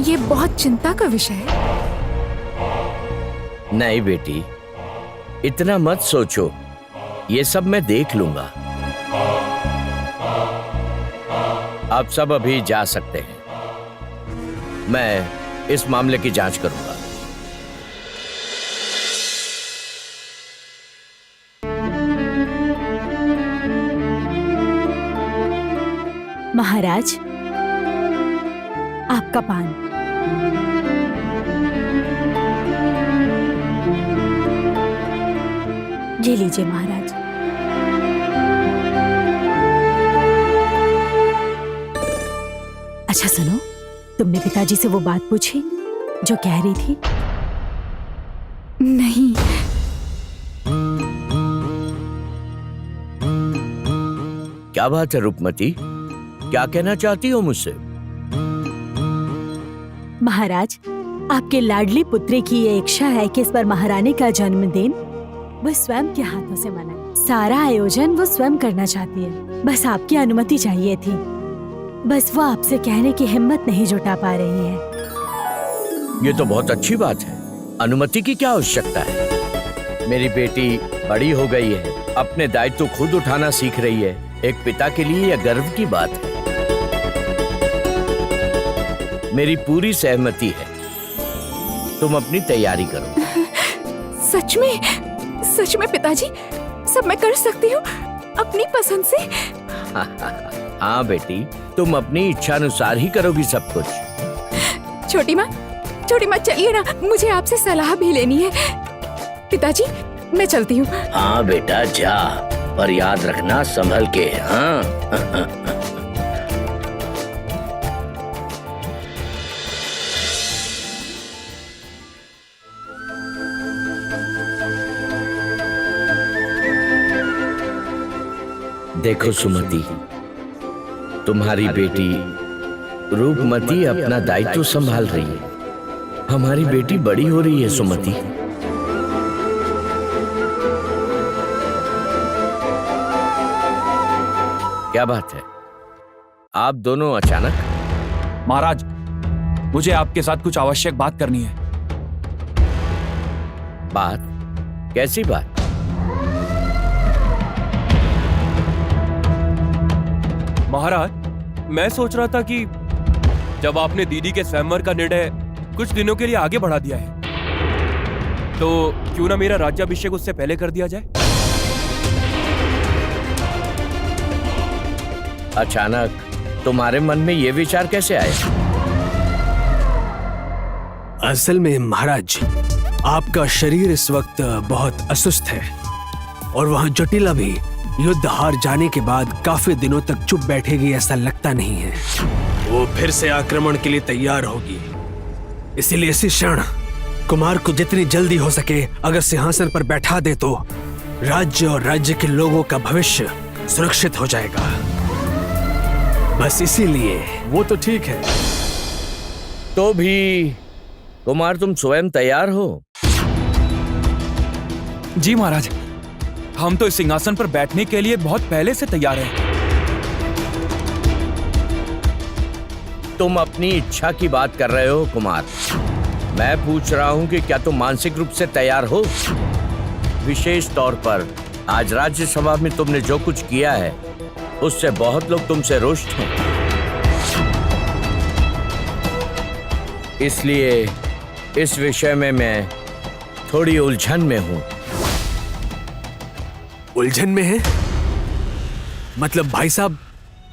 ये बहुत चिंता का विषय है। नहीं बेटी, इतना मत सोचो, ये सब मैं देख लूंगा। आप सब अभी जा सकते हैं, मैं इस मामले की जांच करूंगा। महाराज, आपका पान। ये लीजिए महाराज। अच्छा सुनो, तुमने पिताजी से वो बात पूछी जो कह रही थी? नहीं। क्या बात है रूपमती, क्या कहना चाहती हो मुझसे? महाराज, आपके लाडली पुत्री की ये इच्छा है कि इस बार महारानी का जन्मदिन वो स्वयं के हाथों से मनाए। सारा आयोजन वो स्वयं करना चाहती है, बस आपकी अनुमति चाहिए थी। बस वो आपसे कहने की हिम्मत नहीं जुटा पा रही है। ये तो बहुत अच्छी बात है, अनुमति की क्या आवश्यकता है? मेरी बेटी बड़ी हो गई है, अपने दायित्व खुद उठाना सीख रही है। एक पिता के लिए यह गर्व की बात है। मेरी पूरी सहमति है, तुम अपनी तैयारी करो। सच में पिताजी, सब मैं कर सकती हूँ अपनी पसंद से? हाँ बेटी, तुम अपनी इच्छानुसार ही करोगी सब कुछ। छोटी माँ चलिए ना, मुझे आपसे सलाह भी लेनी है। पिताजी, मैं चलती हूँ। हाँ बेटा जा, पर याद रखना संभल के। हाँ देखो सुमति, तुम्हारी बेटी रूपमती अपना दायित्व संभाल रही है। हमारी बेटी बड़ी हो रही है सुमति। क्या बात है, आप दोनों अचानक? महाराज, मुझे आपके साथ कुछ आवश्यक बात करनी है। बात? कैसी बात? महाराज, मैं सोच रहा था कि जब आपने दीदी के स्वयंवर का निर्णय कुछ दिनों के लिए आगे बढ़ा दिया है, तो क्यों ना मेरा राज्याभिषेक उससे पहले कर दिया जाए? अचानक तुम्हारे मन में ये विचार कैसे आया? असल में महाराज, आपका शरीर इस वक्त बहुत असुस्त है और वहाँ जटिला भी युद्ध हार जाने के बाद काफी दिनों तक चुप बैठेगी ऐसा लगता नहीं है। वो फिर से आक्रमण के लिए तैयार होगी। इसीलिए इसी क्षण कुमार को जितनी जल्दी हो सके अगर सिंहासन पर बैठा दे तो राज्य और राज्य के लोगों का भविष्य सुरक्षित हो जाएगा। बस इसीलिए। वो तो ठीक है, तो भी कुमार तुम स्वयं तैयार हो? जी महाराज, हम तो इस सिंहासन पर बैठने के लिए बहुत पहले से तैयार हैं। तुम अपनी इच्छा की बात कर रहे हो कुमार। मैं पूछ रहा हूं कि क्या तुम मानसिक रूप से तैयार हो? विशेष तौर पर आज राज्यसभा में तुमने जो कुछ किया है उससे बहुत लोग तुमसे रुष्ट हैं। इसलिए इस विषय में मैं थोड़ी उलझन में हूं। उलझन में है? मतलब भाई साहब,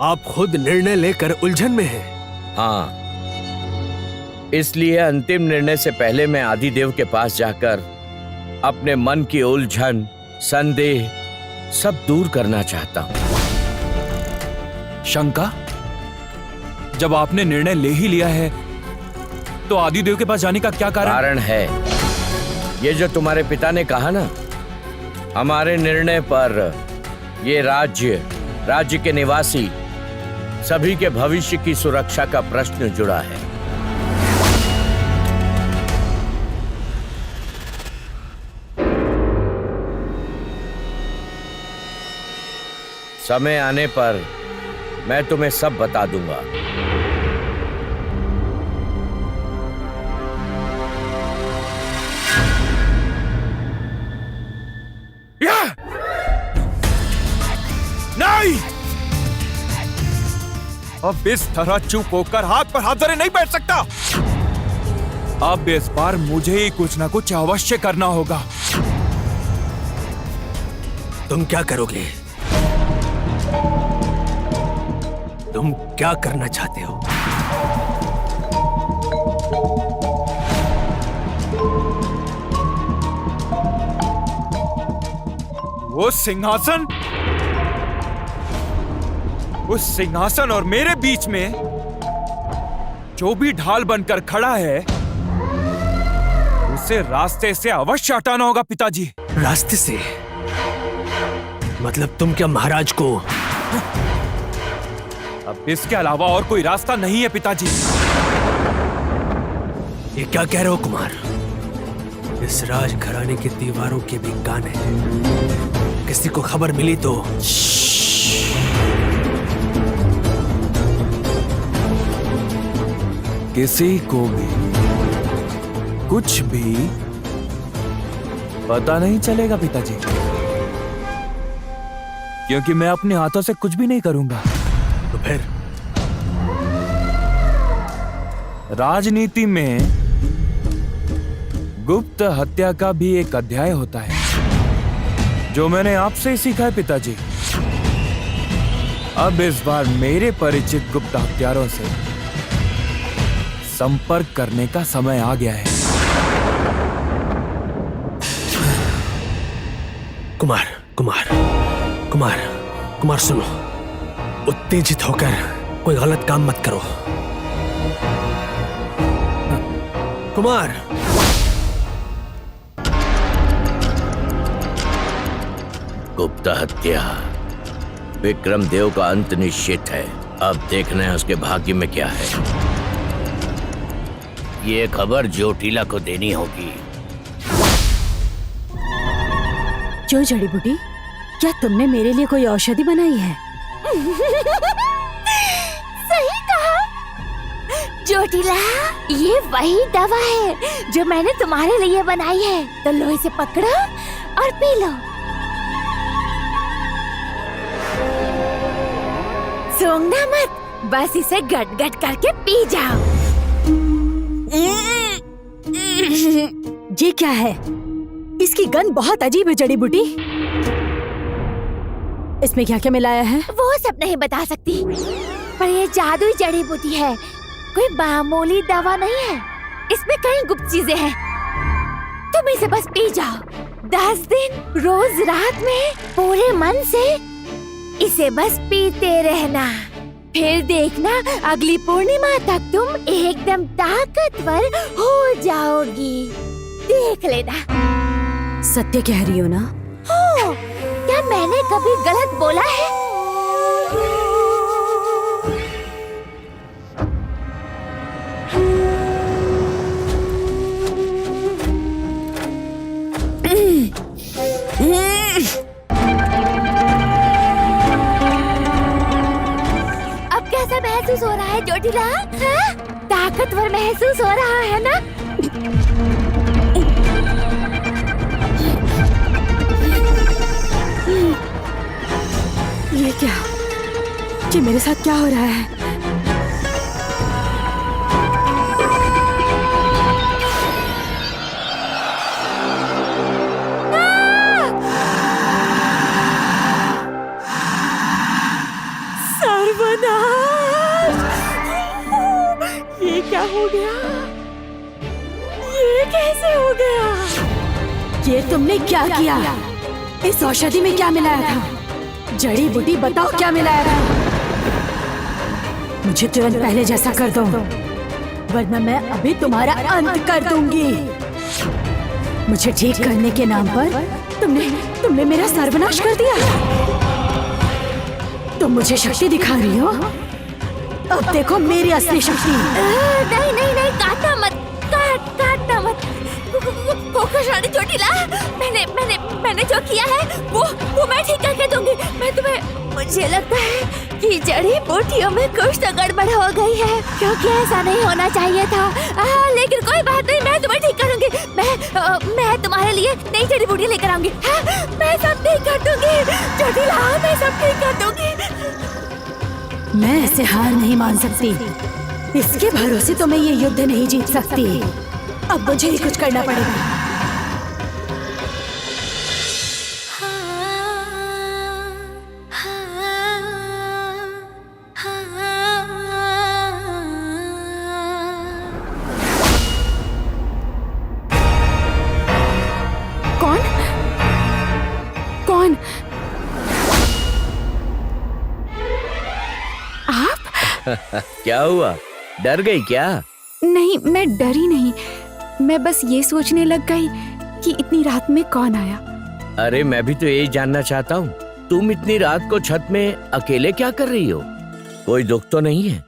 आप खुद निर्णय लेकर उलझन में हैं? हाँ, इसलिए अंतिम निर्णय से पहले मैं आदिदेव के पास जाकर अपने मन की उलझन, संदेह सब दूर करना चाहता हूं। शंका? जब आपने निर्णय ले ही लिया है तो आदिदेव के पास जाने का क्या कारण है ये जो तुम्हारे पिता ने कहा ना, हमारे निर्णय पर ये राज्य के निवासी सभी के भविष्य की सुरक्षा का प्रश्न जुड़ा है। समय आने पर मैं तुम्हें सब बता दूंगा। नहीं, अब इस तरह चुप होकर हाथ पर हाथ धरे नहीं बैठ सकता। अब इस बार मुझे ही कुछ ना कुछ अवश्य करना होगा। तुम क्या करोगे? तुम क्या करना चाहते हो? वो सिंहासन, उस सिंहासन और मेरे बीच में जो भी ढाल बनकर खड़ा है उसे रास्ते से अवश्य हटाना होगा पिताजी। रास्ते से? मतलब तुम क्या महाराज को? अब इसके अलावा और कोई रास्ता नहीं है पिताजी। ये क्या कह रहे हो कुमार? इस राज घराने की दीवारों के भी कान हैं। किसी को खबर मिली तो किसी को भी कुछ भी पता नहीं चलेगा पिताजी, क्योंकि मैं अपने हाथों से कुछ भी नहीं करूंगा। तो फिर? राजनीति में गुप्त हत्या का भी एक अध्याय होता है जो मैंने आपसे ही सीखा है पिताजी। अब इस बार मेरे परिचित गुप्त हत्यारों से संपर्क करने का समय आ गया है। कुमार कुमार कुमार कुमार सुनो, उत्तेजित होकर कोई गलत काम मत करो। कुमार, गुप्त हत्या, विक्रम देव का अंत निश्चित है। अब देखना है उसके भाग्य में क्या है। ये खबर जोटीला को देनी होगी। जो जड़ी बूटी, क्या तुमने मेरे लिए कोई औषधि बनाई है? सही कहा जोटिला, ये वही दवा है जो मैंने तुम्हारे लिए बनाई है। तो लो इसे पकड़ो और पी लो। सूंघना मत, बस इसे गट गट करके पी जाओ। ये क्या है? इसकी गंध बहुत अजीब है जड़ी बूटी। इसमें क्या क्या मिलाया है? वो सब नहीं बता सकती, पर ये जादुई जड़ी बूटी है, कोई मामूली दवा नहीं है। इसमें कई गुप्त चीजें हैं। तुम इसे बस पी जाओ। 10 दिन रोज रात में पूरे मन से इसे बस पीते रहना। फिर देखना अगली पूर्णिमा तक तुम एकदम ताकतवर हो जाओगी। देख लेना। सत्य कह रही हो ना? हो, क्या मैंने कभी गलत बोला है? अब कैसा महसूस हो रहा है जोटिला? हाँ? ताकतवर महसूस हो रहा है ना? ये क्या? ये मेरे साथ क्या हो रहा है? सर्वनाश! ये क्या हो गया? ये कैसे हो गया? ये तुमने क्या किया? इस औषधि में क्या मिलाया था? जड़ी बूटी बताओ, क्या मिलाया था? मुझे तुरंत पहले जैसा कर दो, वरना मैं अभी तुम्हारा अंत कर दूंगी। मुझे ठीक करने के नाम पर तुमने मेरा सर्वनाश कर दिया। तुम मुझे शक्ति दिखा रही हो, अब देखो मेरी असली शक्ति। नहीं नहीं नहीं, काटना मत, काटना मत। खोखो रानी चोटिला, मैंने जो किया है वो मैं ठीक करके दूंगी। मुझे लगता है कि जड़ी बूटियों में कुछ तो गड़बड़ हो गई है, क्योंकि ऐसा नहीं होना चाहिए था। लेकिन कोई बात नहीं, मैं तुम्हें ठीक करूंगी। मैं तुम्हारे लिए नई जड़ी बूटी लेकर आऊंगी। मैं सब ठीक कर दूंगी चोटिला, मैं सब ठीक कर दूंगी। मैं ऐसे हार नहीं मान सकती। इसके भरोसे तो मैं ये युद्ध नहीं जीत सकती। अब मुझे ही कुछ करना पड़ेगा। कौन? क्या हुआ, डर गई क्या? नहीं, मैं डरी नहीं। मैं बस ये सोचने लग गई कि इतनी रात में कौन आया। अरे मैं भी तो यही जानना चाहता हूँ, तुम इतनी रात को छत में अकेले क्या कर रही हो? कोई दुख तो नहीं है?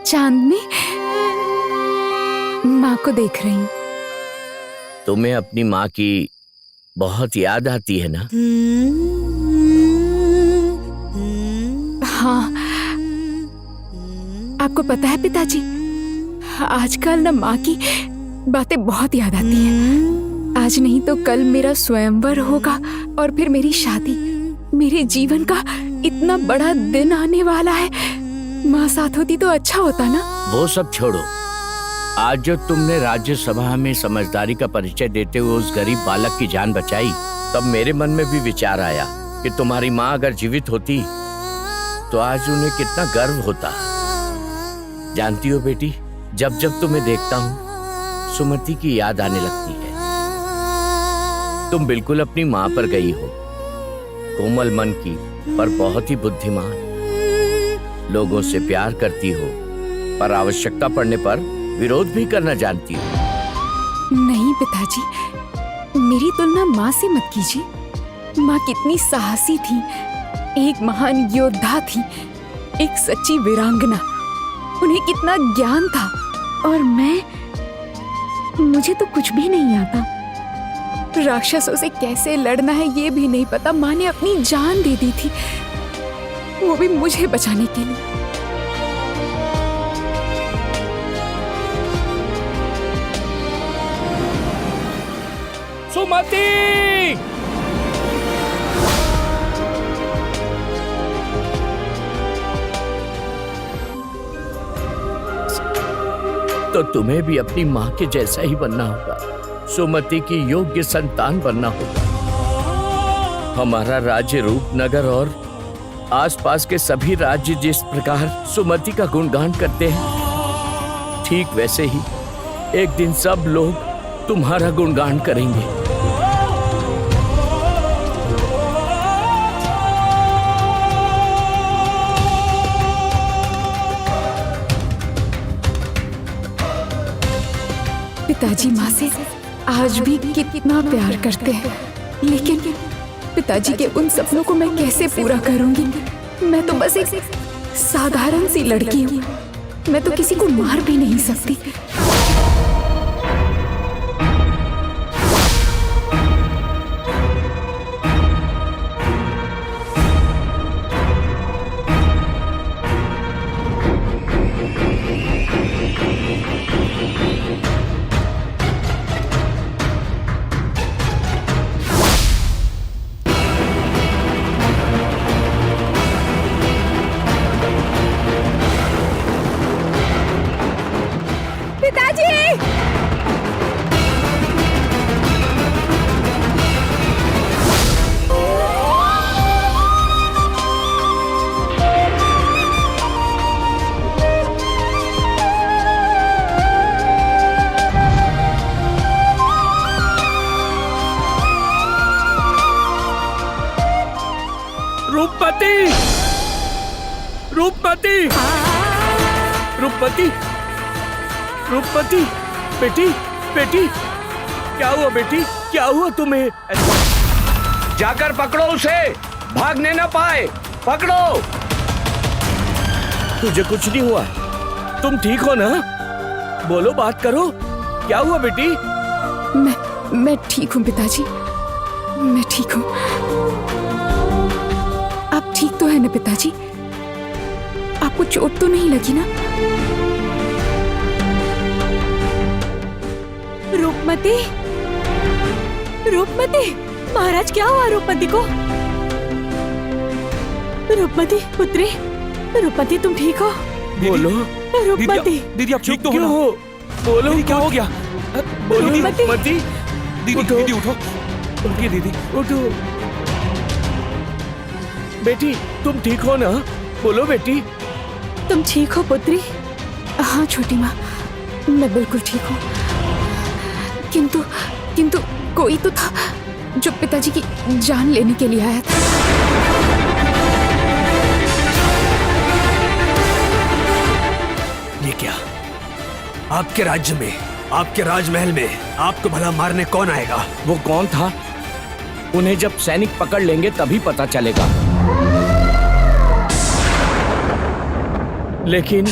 चांद में माँ को देख रही हूँ। तुम्हें अपनी माँ की बहुत याद आती है ना? हाँ, आपको पता है पिताजी, आजकल ना माँ की बातें बहुत याद आती हैं। आज नहीं तो कल मेरा स्वयंवर होगा और फिर मेरी शादी। मेरे जीवन का इतना बड़ा दिन आने वाला है। माँ साथ होती तो अच्छा होता ना। वो सब छोड़ो, आज जो तुमने राज्यसभा में समझदारी का परिचय देते हुए उस गरीब बालक की जान बचाई, तब मेरे मन में भी विचार आया कि तुम्हारी माँ अगर जीवित होती तो आज उन्हें कितना गर्व होता। जानती हो बेटी, जब जब तुम्हें देखता हूँ सुमति की याद आने लगती है। तुम बिल्कुल अपनी माँ पर गई हो, कोमल मन की पर बहुत ही बुद्धिमान। लोगों से प्यार करती हो पर आवश्यकता पड़ने पर विरोध भी करना जानती हो। नहीं पिताजी, मेरी तुलना माँ से मत कीजिए। माँ कितनी साहसी थी, एक महान योद्धा थी, एक सच्ची वीरांगना। उन्हें कितना ज्ञान था और मुझे तो कुछ भी नहीं आता। राक्षसों से कैसे लड़ना है ये भी नहीं पता। माँ ने अपनी जान दे दी थी, वो भी मुझे बचाने के लिए। सुमति! तो तुम्हें भी अपनी माँ के जैसा ही बनना होगा, सुमति की योग्य संतान बनना होगा। हमारा राज्य रूपनगर और आसपास के सभी राज्य जिस प्रकार सुमति का गुणगान करते हैं, ठीक वैसे ही एक दिन सब लोग तुम्हारा गुणगान करेंगे। पिताजी माँ से आज भी कितना प्यार करते हैं, लेकिन पिताजी के उन सपनों को मैं कैसे पूरा करूंगी? मैं तो बस एक साधारण सी लड़की हूँ। मैं तो किसी को मार भी नहीं सकती। पिताजी रूपमती, रूपमती, रूपमती, रूपमती, बेटी, बेटी, क्या हुआ बेटी? क्या हुआ तुम्हें? जाकर पकड़ो उसे, भागने ना पाए, पकड़ो। तुझे कुछ नहीं हुआ, तुम ठीक हो ना? बोलो, बात करो, क्या हुआ बेटी? मैं ठीक हूँ पिताजी, मैं ठीक हूँ। आप ठीक तो है ना पिताजी? आपको चोट तो नहीं लगी ना? रूपमती, रूपमती, महाराज क्या हुआ रूपमती को? रूपमती पुत्री, रूपमती तुम ठीक हो? बोलो रूपमती, दीदी आप ठीक तो हो क्यों ना? हो? बोलो, दीदी क्या हो गया? बोलो रूपमती। रूपमती, दीदी उठो। दीदी उठो, उठिए दीदी। उठो। बेटी तुम ठीक हो ना? बोलो बेटी। तुम ठीक हो पुत्री? हाँ छोटी माँ, मैं बिल्कुल ठीक हूँ। किंतु किंतु कोई तो था जो पिताजी की जान लेने के लिए आया था। ये क्या? आपके राज्य में, आपके राजमहल में आपको भला मारने कौन आएगा? वो कौन था? उन्हें जब सैनिक पकड़ लेंगे तभी पता चलेगा। लेकिन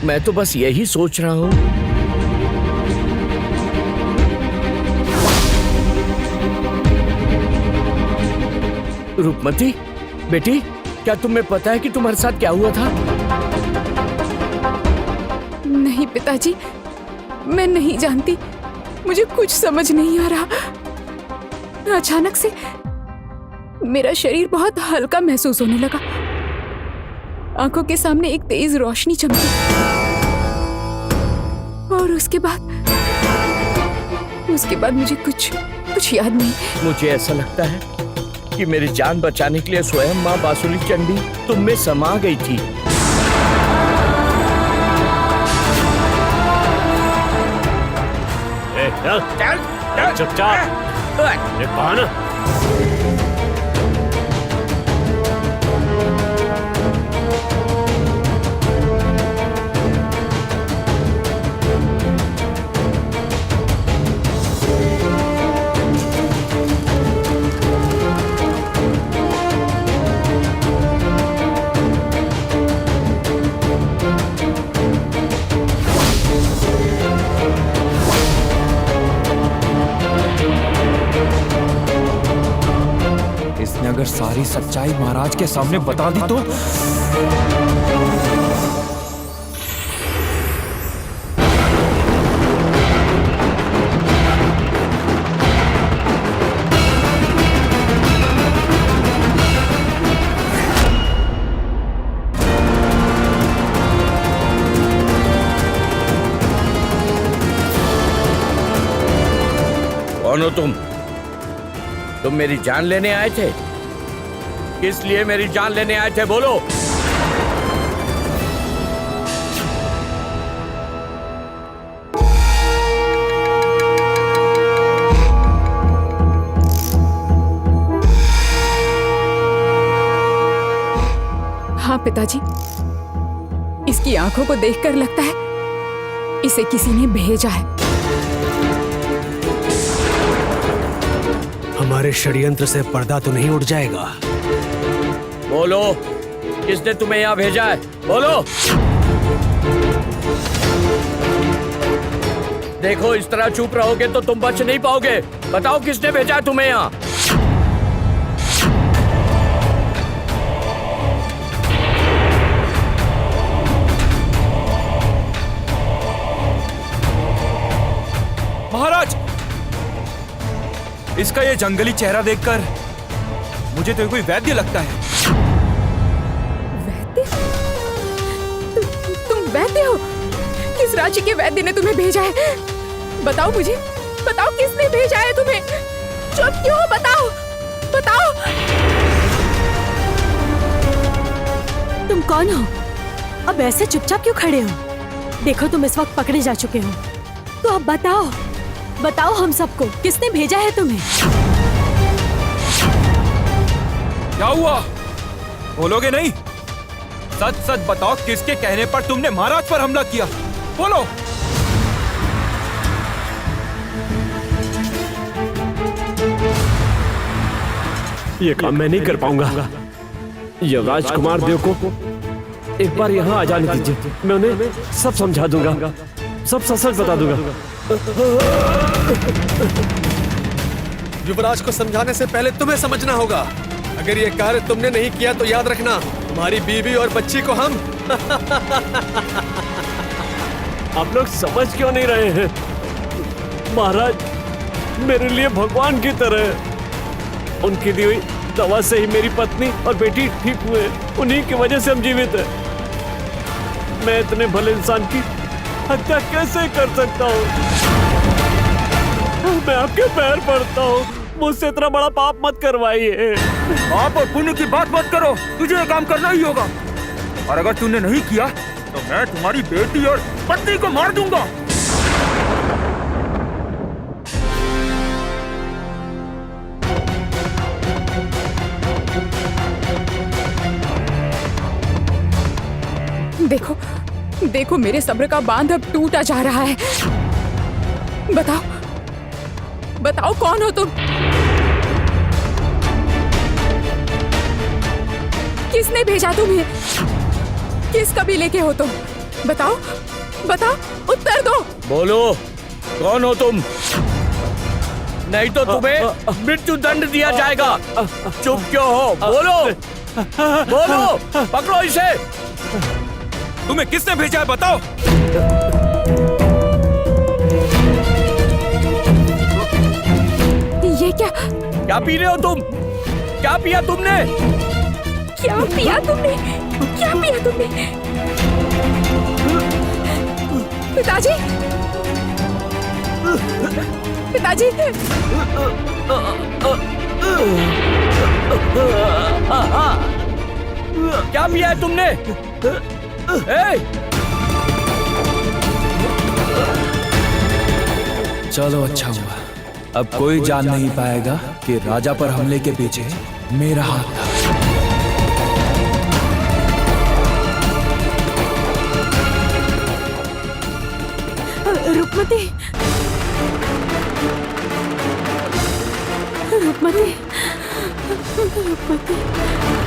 मैं तो बस यही सोच रहा हूं। रूपमती बेटी, क्या तुम्हें पता है कि तुम्हारे साथ क्या हुआ था? नहीं पिताजी, मैं नहीं जानती, मुझे कुछ समझ नहीं आ रहा। अचानक से मेरा शरीर बहुत हल्का महसूस होने लगा। आंखों के सामने एक तेज रोशनी चमकी और उसके बाद मुझे कुछ याद नहीं। मुझे ऐसा लगता है कि मेरी जान बचाने के लिए स्वयं माँ बासुली चंडी तुम में समा गई थी। चल चुपचाप, कहा ना। इसने अगर सारी सच्चाई महाराज के सामने बता दी तो कौन हो तुम? तुम मेरी जान लेने आए थे? किस लिए मेरी जान लेने आए थे, बोलो? हाँ पिताजी, इसकी आंखों को देखकर लगता है इसे किसी ने भेजा है। हमारे षड्यंत्र से पर्दा तो नहीं उठ जाएगा? बोलो, किसने तुम्हें यहाँ भेजा है? बोलो। देखो, इस तरह चुप रहोगे तो तुम बच नहीं पाओगे। बताओ, किसने भेजा है तुम्हें यहाँ? महाराज, इसका ये जंगली चेहरा देखकर मुझे तो कोई वैद्य लगता है। वैद्य? तुम वैद्य हो? किस राज्य के वैद्य ने तुम्हें भेजा है? बताओ मुझे, बताओ किसने भेजा है तुम्हें? चुप क्यों हो? बताओ, बताओ। तुम कौन हो? अब ऐसे चुपचाप क्यों खड़े हो? देखो तुम इस वक्त पकड़े जा चुके हो, तो अब बताओ, बताओ हम सबको, किसने भेजा है तुम्हें? क्या हुआ? बोलोगे नहीं? सच सच बताओ, किसके कहने पर तुमने महाराज पर हमला किया? बोलो। ये काम मैं नहीं कर पाऊंगा। युवराज कुमार देव को एक बार यहाँ आ जाने दीजिए, मैं उन्हें सब समझा दूंगा, सब सच बता दूंगा। युवराज को समझाने से पहले तुम्हें समझना होगा। अगर ये कार्य तुमने नहीं किया तो याद रखना, तुम्हारी बीवी और बच्ची को हम आप लोग समझ क्यों नहीं रहे हैं? महाराज मेरे लिए भगवान की तरह है। उनकी दी हुई दवा से ही मेरी पत्नी और बेटी ठीक हुए, उन्हीं की वजह से हम जीवित हैं। मैं इतने भले इंसान की हत्या कैसे कर सकता हूँ? मैं आपके पैर पड़ता हूँ, मुझसे इतना बड़ा पाप मत करवाइए। पाप और पुण्य की बात मत करो, तुझे ये काम करना ही होगा। और अगर तूने नहीं किया तो मैं तुम्हारी बेटी और पत्नी को मार दूंगा। देखो देखो, मेरे सब्र का बांध अब टूटा जा रहा है। बताओ बताओ, कौन हो तुम? किसने भेजा तुम्हें? किस कबीले के हो तुम? बताओ बताओ, उत्तर दो। बोलो, कौन हो तुम? नहीं तो तुम्हें मृत्यु दंड दिया जाएगा। चुप क्यों हो? बोलो बोलो, पकड़ो इसे। तुम्हें किसने भेजा है, बताओ। ये क्या क्या पी रहे हो तुम? क्या पिया तुमने? क्या पिया तुमने? क्या पिया तुमने? पिताजी, पिताजी, क्या पिया है तुमने? चलो अच्छा हुआ, अब कोई जान नहीं पाएगा कि राजा पर हमले के पीछे मेरा हाथ था। रुकमती, रुकमती, रुकमती।